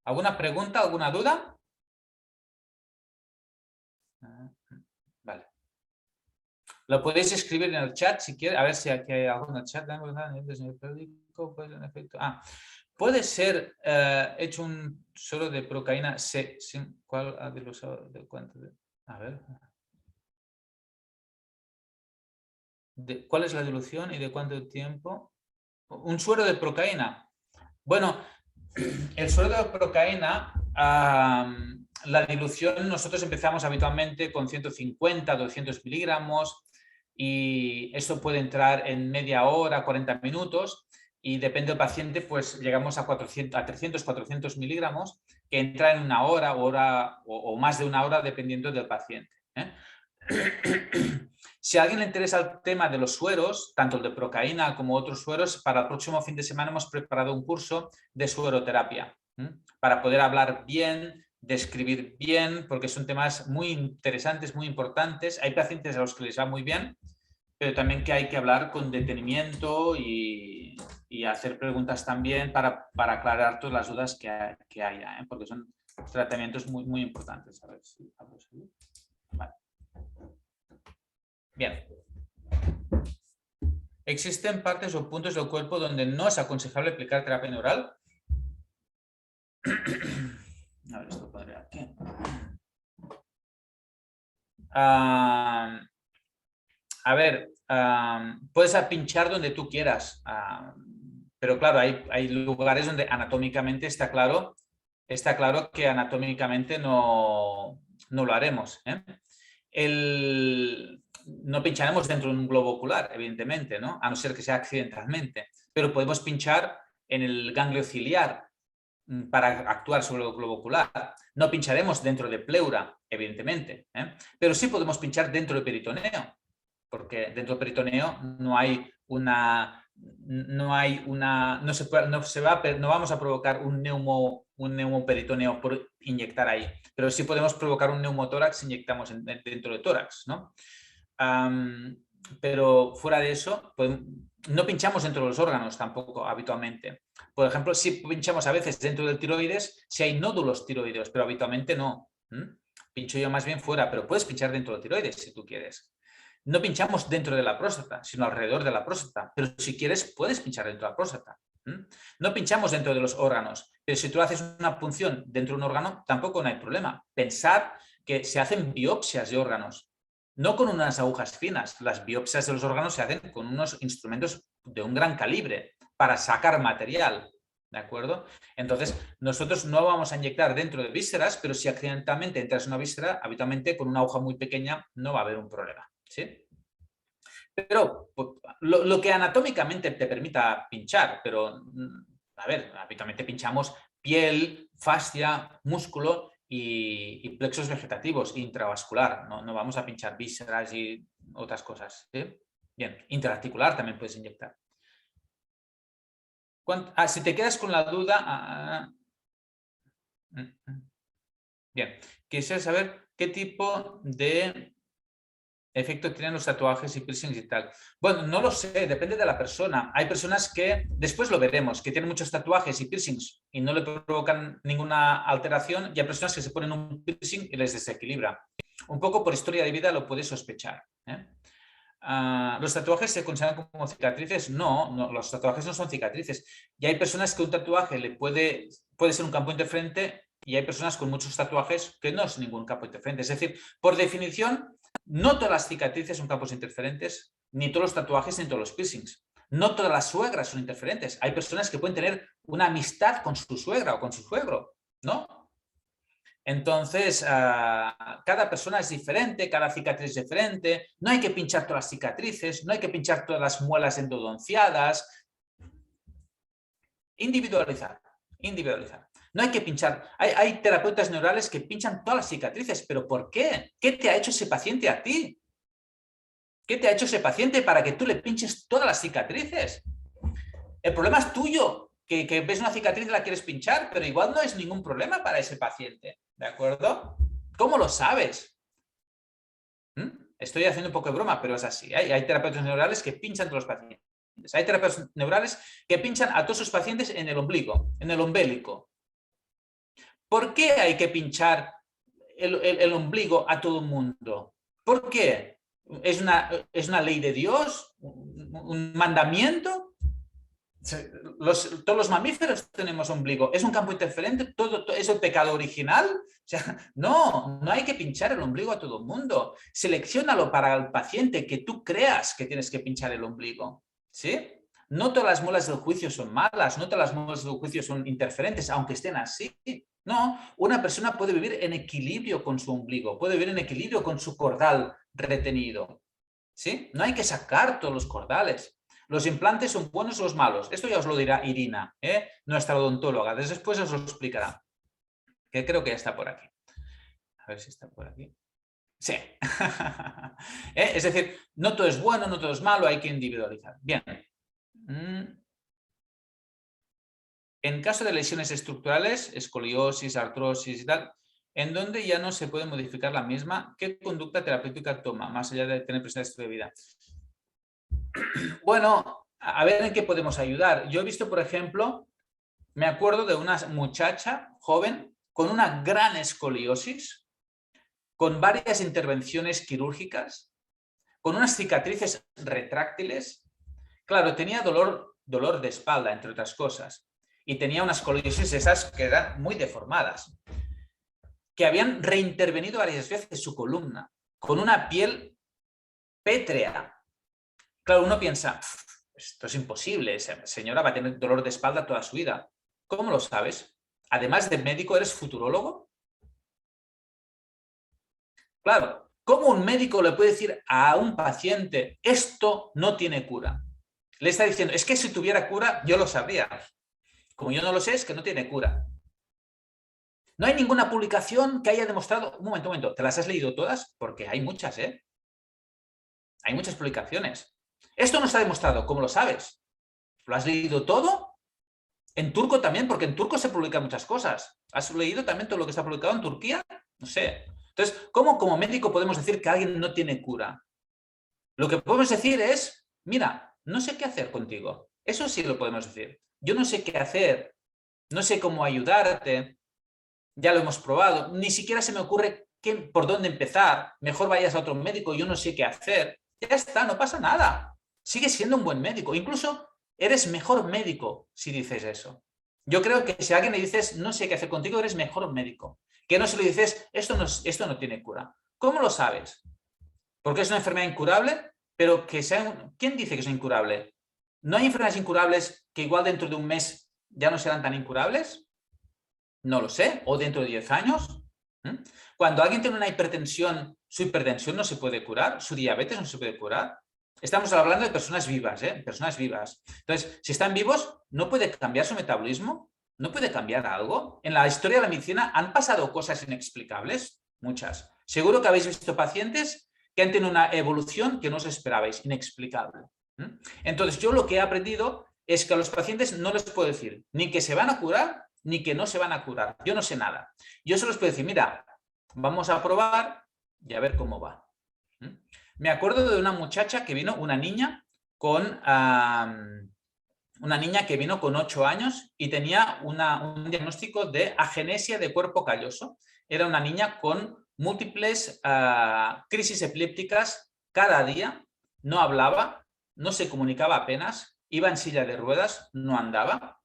¿Alguna pregunta, alguna duda? Vale. Lo podéis escribir en el chat si quieres, a ver si aquí hay algo en el chat. Pues, en efecto. Puede ser hecho un suero de procaína. ¿Cuál ha desglosado de cuánto? A ver. ¿Cuál es la dilución y de cuánto tiempo? Un suero de procaína. Bueno, el suero de procaína, la dilución nosotros empezamos habitualmente con 150, 200 miligramos y eso puede entrar en media hora, 40 minutos y depende del paciente, pues llegamos a 300, 400 miligramos que entra en una hora o más de una hora dependiendo del paciente. Si a alguien le interesa el tema de los sueros, tanto el de procaína como otros sueros, para el próximo fin de semana hemos preparado un curso de sueroterapia para poder hablar bien, describir bien, porque son temas muy interesantes, muy importantes. Hay pacientes a los que les va muy bien, pero también que hay que hablar con detenimiento y hacer preguntas también para aclarar todas las dudas que haya, porque son tratamientos muy, muy importantes. A ver si hablo así. Vale. Bien. ¿Existen partes o puntos del cuerpo donde no es aconsejable aplicar terapia neural? A ver, esto podría aquí. A ver, puedes pinchar donde tú quieras, pero claro, hay lugares donde anatómicamente está claro que anatómicamente no lo haremos. No pincharemos dentro de un globo ocular, evidentemente, ¿no? A no ser que sea accidentalmente, pero podemos pinchar en el ganglio ciliar para actuar sobre el globo ocular. No pincharemos dentro de pleura, evidentemente, pero sí podemos pinchar dentro del peritoneo, porque dentro del peritoneo no vamos a provocar un neumoperitoneo por inyectar ahí, pero sí podemos provocar un neumotórax si inyectamos dentro de tórax, ¿no? Pero fuera de eso, no pinchamos dentro de los órganos tampoco habitualmente. Por ejemplo, sí pinchamos a veces dentro del tiroides si hay nódulos tiroideos, pero habitualmente no. Pincho yo más bien fuera, pero puedes pinchar dentro del tiroides si tú quieres. No pinchamos dentro de la próstata, sino alrededor de la próstata, pero si quieres puedes pinchar dentro de la próstata. No pinchamos dentro de los órganos, pero si tú haces una punción dentro de un órgano, tampoco no hay problema. Pensad que se hacen biopsias de órganos, no con unas agujas finas. Las biopsias de los órganos se hacen con unos instrumentos de un gran calibre, para sacar material, ¿de acuerdo? Entonces, nosotros no vamos a inyectar dentro de vísceras, pero si accidentalmente entras en una víscera, habitualmente con una aguja muy pequeña no va a haber un problema, ¿sí? Pero lo que anatómicamente te permita pinchar, pero, a ver, habitualmente pinchamos piel, fascia, músculo y plexos vegetativos, intravascular. No vamos a pinchar vísceras y otras cosas, ¿sí? Bien, interarticular también puedes inyectar. Si te quedas con la duda... Bien, quisiera saber qué tipo de efecto tienen los tatuajes y piercings y tal. Bueno, no lo sé, depende de la persona. Hay personas que, después lo veremos, que tienen muchos tatuajes y piercings y no le provocan ninguna alteración, y hay personas que se ponen un piercing y les desequilibra. Un poco por historia de vida lo puedes sospechar, ¿eh? ¿Los tatuajes se consideran como cicatrices? No, los tatuajes no son cicatrices. Y hay personas que un tatuaje le puede ser un campo interferente, y hay personas con muchos tatuajes que no es ningún campo interferente. Es decir, por definición, no todas las cicatrices son campos interferentes, ni todos los tatuajes, ni todos los piercings. No todas las suegras son interferentes. Hay personas que pueden tener una amistad con su suegra o con su suegro, ¿no? Entonces, cada persona es diferente, cada cicatriz es diferente, no hay que pinchar todas las cicatrices, no hay que pinchar todas las muelas endodonciadas. Individualizar, individualizar. No hay que pinchar. Hay terapeutas neurales que pinchan todas las cicatrices, pero ¿por qué? ¿Qué te ha hecho ese paciente a ti? ¿Qué te ha hecho ese paciente para que tú le pinches todas las cicatrices? El problema es tuyo, que ves una cicatriz y la quieres pinchar, pero igual no es ningún problema para ese paciente, ¿de acuerdo? ¿Cómo lo sabes? Estoy haciendo un poco de broma, pero es así. Hay terapeutas neurales que pinchan a todos los pacientes. Hay terapeutas neurales que pinchan a todos sus pacientes en el ombligo, en el ombélico. ¿Por qué hay que pinchar el ombligo a todo el mundo? ¿Por qué? ¿Es una ley de Dios? ¿Un mandamiento? Todos los mamíferos tenemos ombligo. ¿Es un campo interferente? ¿Es el pecado original? O sea, no hay que pinchar el ombligo a todo el mundo. Selecciónalo para el paciente que tú creas que tienes que pinchar el ombligo, ¿sí? No todas las muelas del juicio son malas, no todas las muelas del juicio son interferentes, aunque estén así. No, una persona puede vivir en equilibrio con su ombligo, puede vivir en equilibrio con su cordal retenido, ¿sí? No hay que sacar todos los cordales. ¿Los implantes son buenos o los malos? Esto ya os lo dirá Irina, nuestra odontóloga. Después os lo explicará, que creo que ya está por aquí. A ver si está por aquí. Sí. Es decir, no todo es bueno, no todo es malo, hay que individualizar. Bien. En caso de lesiones estructurales, escoliosis, artrosis y tal, en donde ya no se puede modificar la misma, ¿qué conducta terapéutica toma, más allá de tener presión de estilo de vida? Bueno, a ver en qué podemos ayudar. Yo he visto, por ejemplo, me acuerdo de una muchacha joven con una gran escoliosis, con varias intervenciones quirúrgicas, con unas cicatrices retráctiles. Claro, tenía dolor de espalda, entre otras cosas, y tenía unas escoliosis esas que eran muy deformadas, que habían reintervenido varias veces su columna, con una piel pétrea. Claro, uno piensa, esto es imposible, esa señora va a tener dolor de espalda toda su vida. ¿Cómo lo sabes? Además de médico, ¿eres futurólogo? Claro, ¿cómo un médico le puede decir a un paciente, esto no tiene cura? Le está diciendo, es que si tuviera cura, yo lo sabría. Como yo no lo sé, es que no tiene cura. No hay ninguna publicación que haya demostrado... Un momento, ¿te las has leído todas? Porque hay muchas, ¿eh? Hay muchas publicaciones. Esto no está demostrado, ¿cómo lo sabes? ¿Lo has leído todo? En turco también, porque en turco se publican muchas cosas. ¿Has leído también todo lo que está publicado en Turquía? No sé. Entonces, ¿cómo como médico podemos decir que alguien no tiene cura? Lo que podemos decir es, mira, no sé qué hacer contigo. Eso sí lo podemos decir. Yo no sé qué hacer, no sé cómo ayudarte, ya lo hemos probado, ni siquiera se me ocurre por dónde empezar, mejor vayas a otro médico, yo no sé qué hacer. Ya está, no pasa nada. Sigues siendo un buen médico. Incluso eres mejor médico si dices eso. Yo creo que si a alguien le dices, no sé qué hacer contigo, eres mejor médico. Que no se le dices, esto no tiene cura. ¿Cómo lo sabes? Porque es una enfermedad incurable, pero que sea... ¿Quién dice que es incurable? ¿No hay enfermedades incurables que igual dentro de un mes ya no serán tan incurables? No lo sé. ¿O dentro de 10 años? Cuando alguien tiene una hipertensión, su hipertensión no se puede curar, su diabetes no se puede curar. Estamos hablando de personas vivas, personas vivas. Entonces, si están vivos, ¿no puede cambiar su metabolismo? ¿No puede cambiar algo? En la historia de la medicina han pasado cosas inexplicables, muchas. Seguro que habéis visto pacientes que han tenido una evolución que no os esperabais, inexplicable. Entonces, yo lo que he aprendido es que a los pacientes no les puedo decir ni que se van a curar ni que no se van a curar. Yo no sé nada. Yo solo les puedo decir, mira, vamos a probar y a ver cómo va. Me acuerdo de una muchacha que vino, una niña que vino con 8 años y tenía un diagnóstico de agenesia de cuerpo calloso. Era una niña con múltiples crisis epilépticas cada día, no hablaba, no se comunicaba apenas, iba en silla de ruedas, no andaba.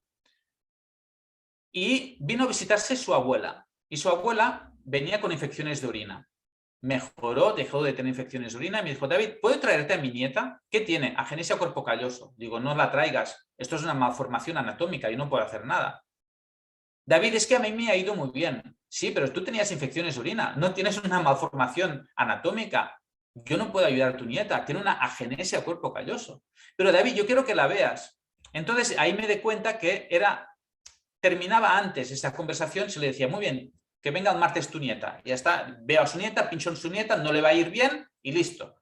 Y vino a visitarse su abuela. Y su abuela venía con infecciones de orina. Mejoró, dejó de tener infecciones de orina y me dijo, David, ¿puedo traerte a mi nieta? ¿Qué tiene? Agenesia cuerpo calloso. Digo, no la traigas. Esto es una malformación anatómica y no puedo hacer nada. David, es que a mí me ha ido muy bien. Sí, pero tú tenías infecciones de orina. No tienes una malformación anatómica. Yo no puedo ayudar a tu nieta. Tiene una agenesia cuerpo calloso. Pero David, yo quiero que la veas. Entonces ahí me di cuenta que terminaba antes esta conversación, se le decía, muy bien, que venga el martes tu nieta. Ya está, veo a su nieta, pincho en su nieta, no le va a ir bien y listo.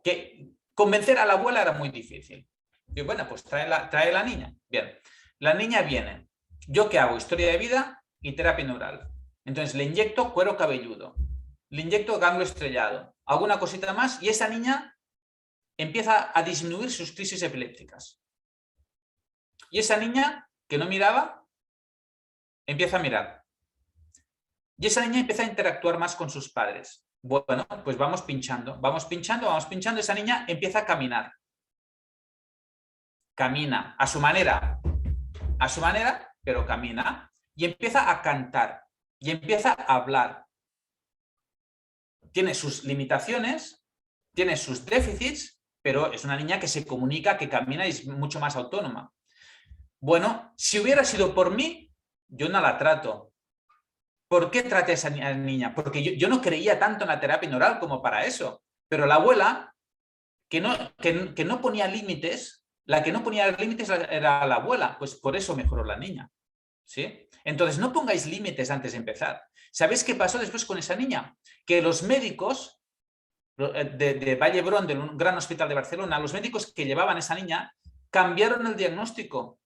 Que convencer a la abuela era muy difícil. Y bueno, pues trae la niña. Bien, la niña viene. ¿Yo qué hago? Historia de vida y terapia neural. Entonces le inyecto cuero cabelludo, le inyecto ganglio estrellado, alguna cosita más y esa niña empieza a disminuir sus crisis epilépticas. Y esa niña que no miraba, empieza a mirar. Y esa niña empieza a interactuar más con sus padres. Bueno, pues vamos pinchando, esa niña empieza a caminar. Camina a su manera, pero camina. Y empieza a cantar, y empieza a hablar. Tiene sus limitaciones, tiene sus déficits, pero es una niña que se comunica, que camina y es mucho más autónoma. Bueno, si hubiera sido por mí, yo no la trato. ¿Por qué traté a esa niña? Porque yo no creía tanto en la terapia neural como para eso. Pero la abuela, que no ponía límites, la que no ponía límites era la abuela, pues por eso mejoró la niña. ¿Sí? Entonces, no pongáis límites antes de empezar. ¿Sabéis qué pasó después con esa niña? Que los médicos de Vallebrón, de un gran hospital de Barcelona, los médicos que llevaban a esa niña, cambiaron el diagnóstico.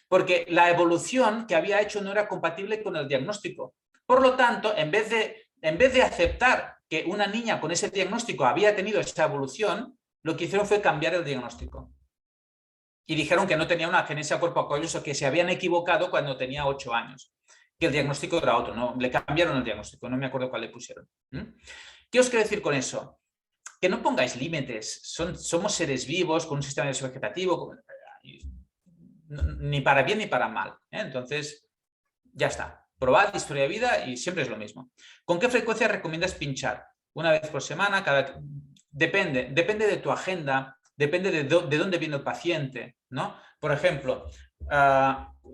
Porque la evolución que había hecho no era compatible con el diagnóstico. Por lo tanto, en vez de aceptar que una niña con ese diagnóstico había tenido esa evolución, lo que hicieron fue cambiar el diagnóstico. Y dijeron que no tenía una agenesia cuerpo calloso, que se habían equivocado cuando tenía 8 años, que el diagnóstico era otro, ¿no? Le cambiaron el diagnóstico, no me acuerdo cuál le pusieron. ¿Qué os quiero decir con eso? Que no pongáis límites, somos seres vivos con un sistema nervioso vegetativo, ni para bien ni para mal. Entonces, ya está. Probad historia de vida y siempre es lo mismo. ¿Con qué frecuencia recomiendas pinchar? ¿Una vez por semana? Depende de tu agenda, depende de dónde viene el paciente, ¿no? Por ejemplo,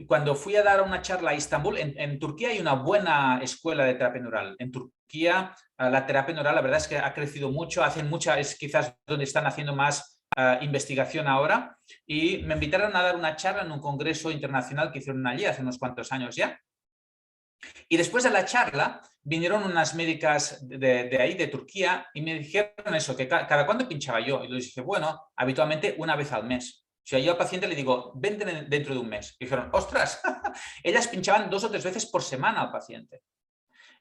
cuando fui a dar una charla a Istambul, en Turquía hay una buena escuela de terapia neural. En Turquía la terapia neural, la verdad es que ha crecido mucho, es quizás donde están haciendo más investigación ahora, y me invitaron a dar una charla en un congreso internacional que hicieron allí hace unos cuantos años ya. Y después de la charla vinieron unas médicas de ahí, de Turquía, y me dijeron eso, que cada cuándo pinchaba yo. Y les dije, bueno, habitualmente una vez al mes. O sea, yo al paciente le digo, ven dentro de un mes. Y dijeron, ostras, ellas pinchaban 2 o 3 veces por semana al paciente.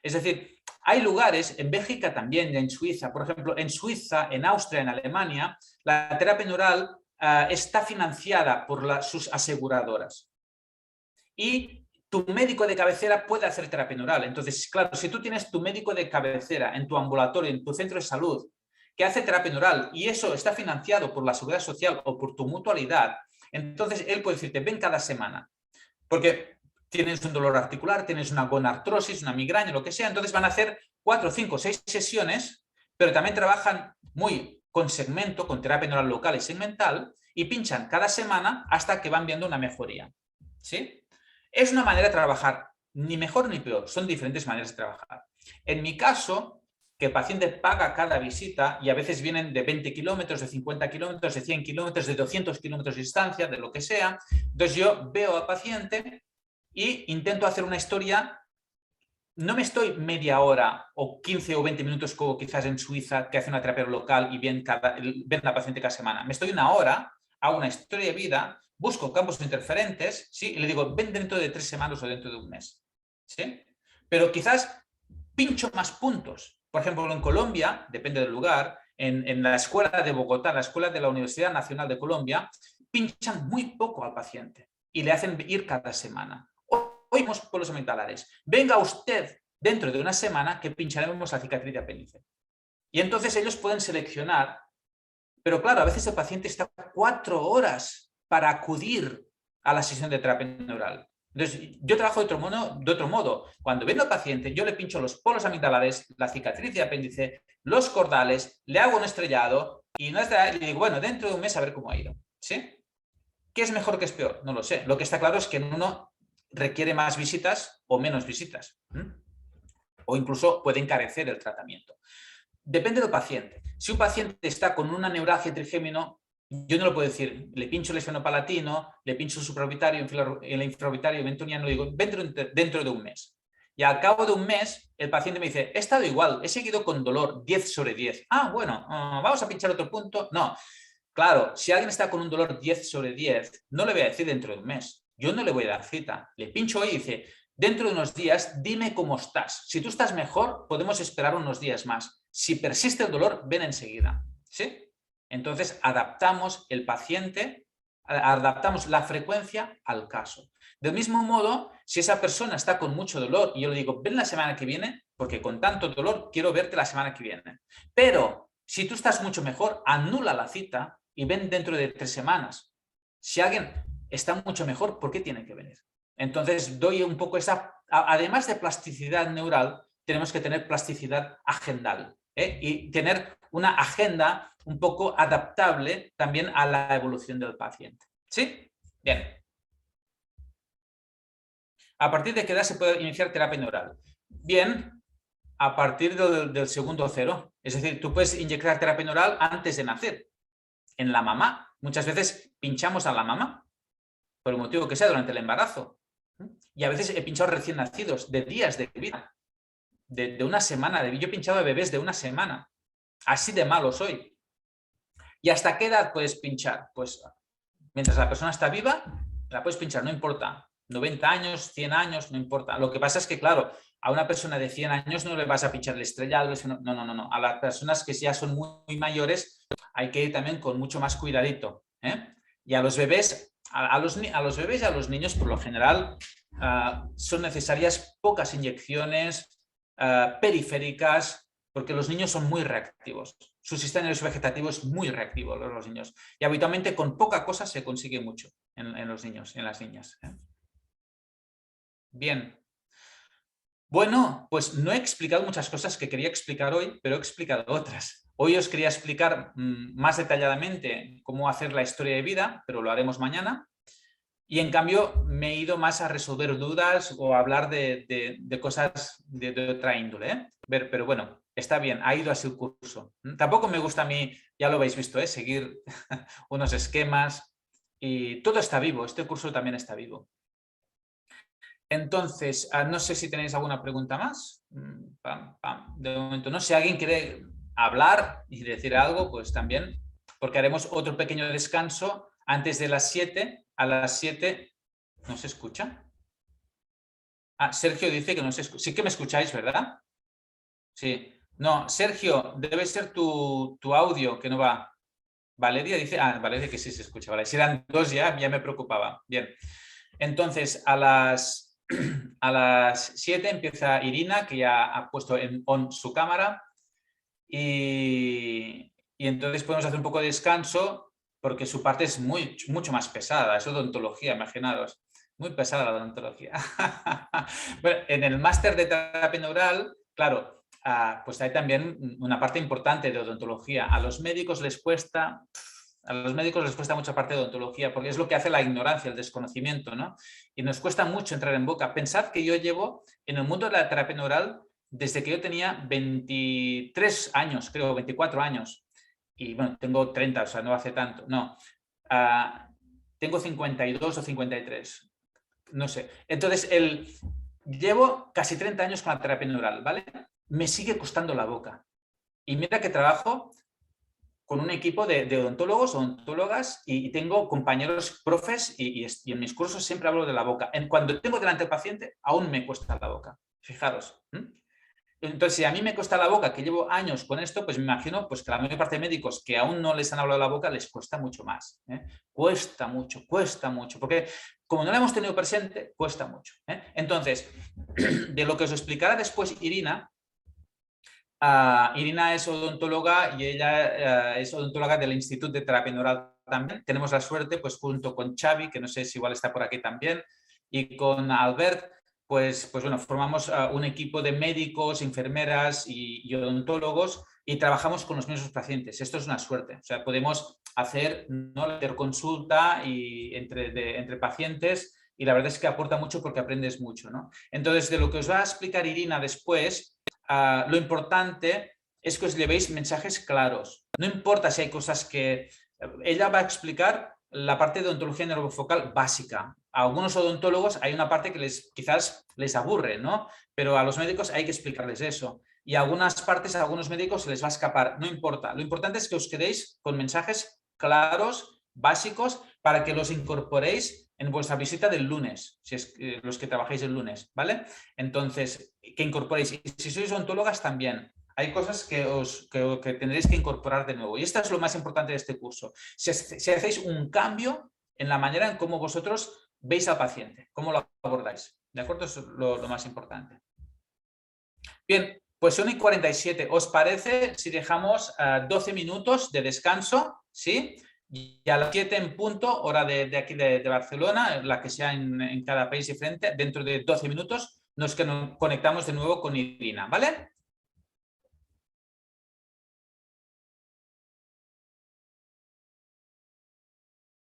Es decir, hay lugares, en Bélgica también, en Suiza, por ejemplo, en Suiza, en Austria, en Alemania, la terapia neural está financiada por sus aseguradoras. Y tu médico de cabecera puede hacer terapia neural. Entonces, claro, si tú tienes tu médico de cabecera en tu ambulatorio, en tu centro de salud, que hace terapia neural y eso está financiado por la Seguridad Social o por tu mutualidad, entonces él puede decirte, ven cada semana. Porque tienes un dolor articular, tienes una gonartrosis, una migraña, lo que sea, entonces van a hacer 4, 5, 6 sesiones, pero también trabajan muy con segmento, con terapia neural local y segmental, y pinchan cada semana hasta que van viendo una mejoría. ¿Sí? Es una manera de trabajar, ni mejor ni peor, son diferentes maneras de trabajar. En mi caso, que el paciente paga cada visita y a veces vienen de 20 kilómetros, de 50 kilómetros, de 100 kilómetros, de 200 kilómetros de distancia, de lo que sea. Entonces yo veo al paciente y intento hacer una historia. No me estoy media hora o 15 o 20 minutos como quizás en Suiza, que hace una terapia local y ven a la paciente cada semana. Me estoy una hora, hago una historia de vida, busco campos interferentes, ¿sí? Y le digo, ven dentro de 3 semanas o dentro de un mes. ¿Sí? Pero quizás pincho más puntos. Por ejemplo, en Colombia, depende del lugar, en la escuela de Bogotá, la escuela de la Universidad Nacional de Colombia, pinchan muy poco al paciente y le hacen ir cada semana. Oímos polos amigdalares. Venga usted dentro de una semana que pincharemos la cicatriz de apéndice. Y entonces ellos pueden seleccionar, pero claro, a veces el paciente está 4 horas para acudir a la sesión de terapia neural. Entonces, yo trabajo de otro modo. Cuando vengo al paciente, yo le pincho los polos amigdalares, la cicatriz de apéndice, los cordales, le hago un estrellado y le digo, bueno, dentro de un mes a ver cómo ha ido. ¿Sí? ¿Qué es mejor, qué es peor? No lo sé. Lo que está claro es que en uno requiere más visitas o menos visitas. O incluso puede encarecer el tratamiento. Depende del paciente. Si un paciente está con una neuralgia trigémino, yo no lo puedo decir, le pincho el esfenopalatino, le pincho el supraorbitario, el infraorbitario, el mentoniano, digo, dentro de un mes. Y al cabo de un mes, el paciente me dice, he estado igual, he seguido con dolor 10 sobre 10. Ah, bueno, vamos a pinchar otro punto. No, claro, si alguien está con un dolor 10 sobre 10, no le voy a decir dentro de un mes. Yo no le voy a dar cita. Le pincho hoy y dice, dentro de unos días, dime cómo estás. Si tú estás mejor, podemos esperar unos días más. Si persiste el dolor, ven enseguida. ¿Sí? Entonces, adaptamos el paciente, adaptamos la frecuencia al caso. Del mismo modo, si esa persona está con mucho dolor y yo le digo, ven la semana que viene, porque con tanto dolor quiero verte la semana que viene. Pero si tú estás mucho mejor, anula la cita y ven dentro de 3 semanas. Si alguien está mucho mejor, ¿por qué tiene que venir? Entonces, doy un poco esa... Además de plasticidad neural, tenemos que tener plasticidad agendal, y tener una agenda un poco adaptable también a la evolución del paciente. ¿Sí? Bien. ¿A partir de qué edad se puede iniciar terapia neural? Bien, a partir del segundo cero. Es decir, tú puedes inyectar terapia neural antes de nacer, en la mamá. Muchas veces pinchamos a la mamá, por el motivo que sea, durante el embarazo. Y a veces he pinchado recién nacidos, de días de vida, de una semana. Yo he pinchado a bebés de una semana. Así de malo soy. ¿Y hasta qué edad puedes pinchar? Pues mientras la persona está viva, la puedes pinchar, no importa. 90 años, 100 años, no importa. Lo que pasa es que, claro, a una persona de 100 años no le vas a pinchar el estrellado. No. A las personas que ya son muy mayores hay que ir también con mucho más cuidadito. Y a los bebés, a los bebés y a los niños, por lo general, son necesarias pocas inyecciones periféricas, porque los niños son muy reactivos. Su sistema nervioso vegetativo es muy reactivo, los niños. Y habitualmente con poca cosa se consigue mucho en los niños y en las niñas. Bien. Bueno, pues no he explicado muchas cosas que quería explicar hoy, pero he explicado otras. Hoy os quería explicar más detalladamente cómo hacer la historia de vida, pero lo haremos mañana. Y en cambio me he ido más a resolver dudas o a hablar de cosas de otra índole. Pero bueno, está bien, ha ido así el curso. Tampoco me gusta a mí, ya lo habéis visto, seguir unos esquemas, y todo está vivo, este curso también está vivo. Entonces, no sé si tenéis alguna pregunta más. De momento no. Si alguien quiere hablar y decir algo, pues también, porque haremos otro pequeño descanso antes de las 7. A las 7, ¿no se escucha? Sergio dice que no se escucha. Sí que me escucháis, ¿verdad? Sí. No, Sergio, debe ser tu audio que no va. Valeria dice, Valeria que sí se escucha. Vale, si eran 2 ya me preocupaba. Bien. Entonces, a las 7 empieza Irina, que ya ha puesto en on su cámara. Y entonces podemos hacer un poco de descanso, porque su parte es mucho más pesada. Es odontología, imaginaros. Muy pesada la odontología. Bueno, en el máster de terapia neural, claro, pues hay también una parte importante de odontología. A los médicos les cuesta mucha parte de odontología porque es lo que hace la ignorancia, el desconocimiento, ¿no? Y nos cuesta mucho entrar en boca. Pensad que yo llevo en el mundo de la terapia neural desde que yo tenía 23 años, creo, 24 años. Y bueno, tengo 30, o sea, no hace tanto. No, tengo 52 o 53, no sé. Entonces, llevo casi 30 años con la terapia neural, ¿vale? Me sigue costando la boca. Y mira que trabajo con un equipo de odontólogos, odontólogas, y tengo compañeros profes y en mis cursos siempre hablo de la boca. Cuando tengo delante al paciente, aún me cuesta la boca. Fijaros. Entonces, si a mí me cuesta la boca, que llevo años con esto, pues me imagino pues, que la mayor parte de médicos que aún no les han hablado la boca les cuesta mucho más. Cuesta mucho, porque como no la hemos tenido presente, cuesta mucho. Entonces, de lo que os explicará después Irina, Irina es odontóloga y ella es odontóloga del Instituto de Terapia Neural también. Tenemos la suerte, pues junto con Xavi, que no sé si igual está por aquí también, y con Albert, pues bueno, formamos un equipo de médicos, enfermeras y odontólogos y trabajamos con los mismos pacientes. Esto es una suerte. O sea, podemos hacer, ¿no?, la interconsulta entre pacientes y la verdad es que aporta mucho porque aprendes mucho, ¿no? Entonces, de lo que os va a explicar Irina después, lo importante es que os llevéis mensajes claros. No importa si hay cosas que... Ella va a explicar la parte de odontología neurofocal básica. A algunos odontólogos hay una parte que quizás les aburre, ¿no? Pero a los médicos hay que explicarles eso. Y a algunas partes, a algunos médicos se les va a escapar. No importa. Lo importante es que os quedéis con mensajes claros, básicos, para que los incorporéis en vuestra visita del lunes, si es los que trabajáis el lunes, ¿vale? Entonces, que incorporéis. Y si sois odontólogas también. Hay cosas que tendréis que incorporar de nuevo. Y esto es lo más importante de este curso. Si hacéis un cambio en la manera en cómo vosotros veis al paciente, cómo lo abordáis. ¿De acuerdo? Eso es lo más importante. Bien, pues son y 47. ¿Os parece si dejamos 12 minutos de descanso? ¿Sí? Y a las 7 en punto, hora de aquí de Barcelona, la que sea en cada país diferente, dentro de 12 minutos nos conectamos de nuevo con Irina, ¿vale?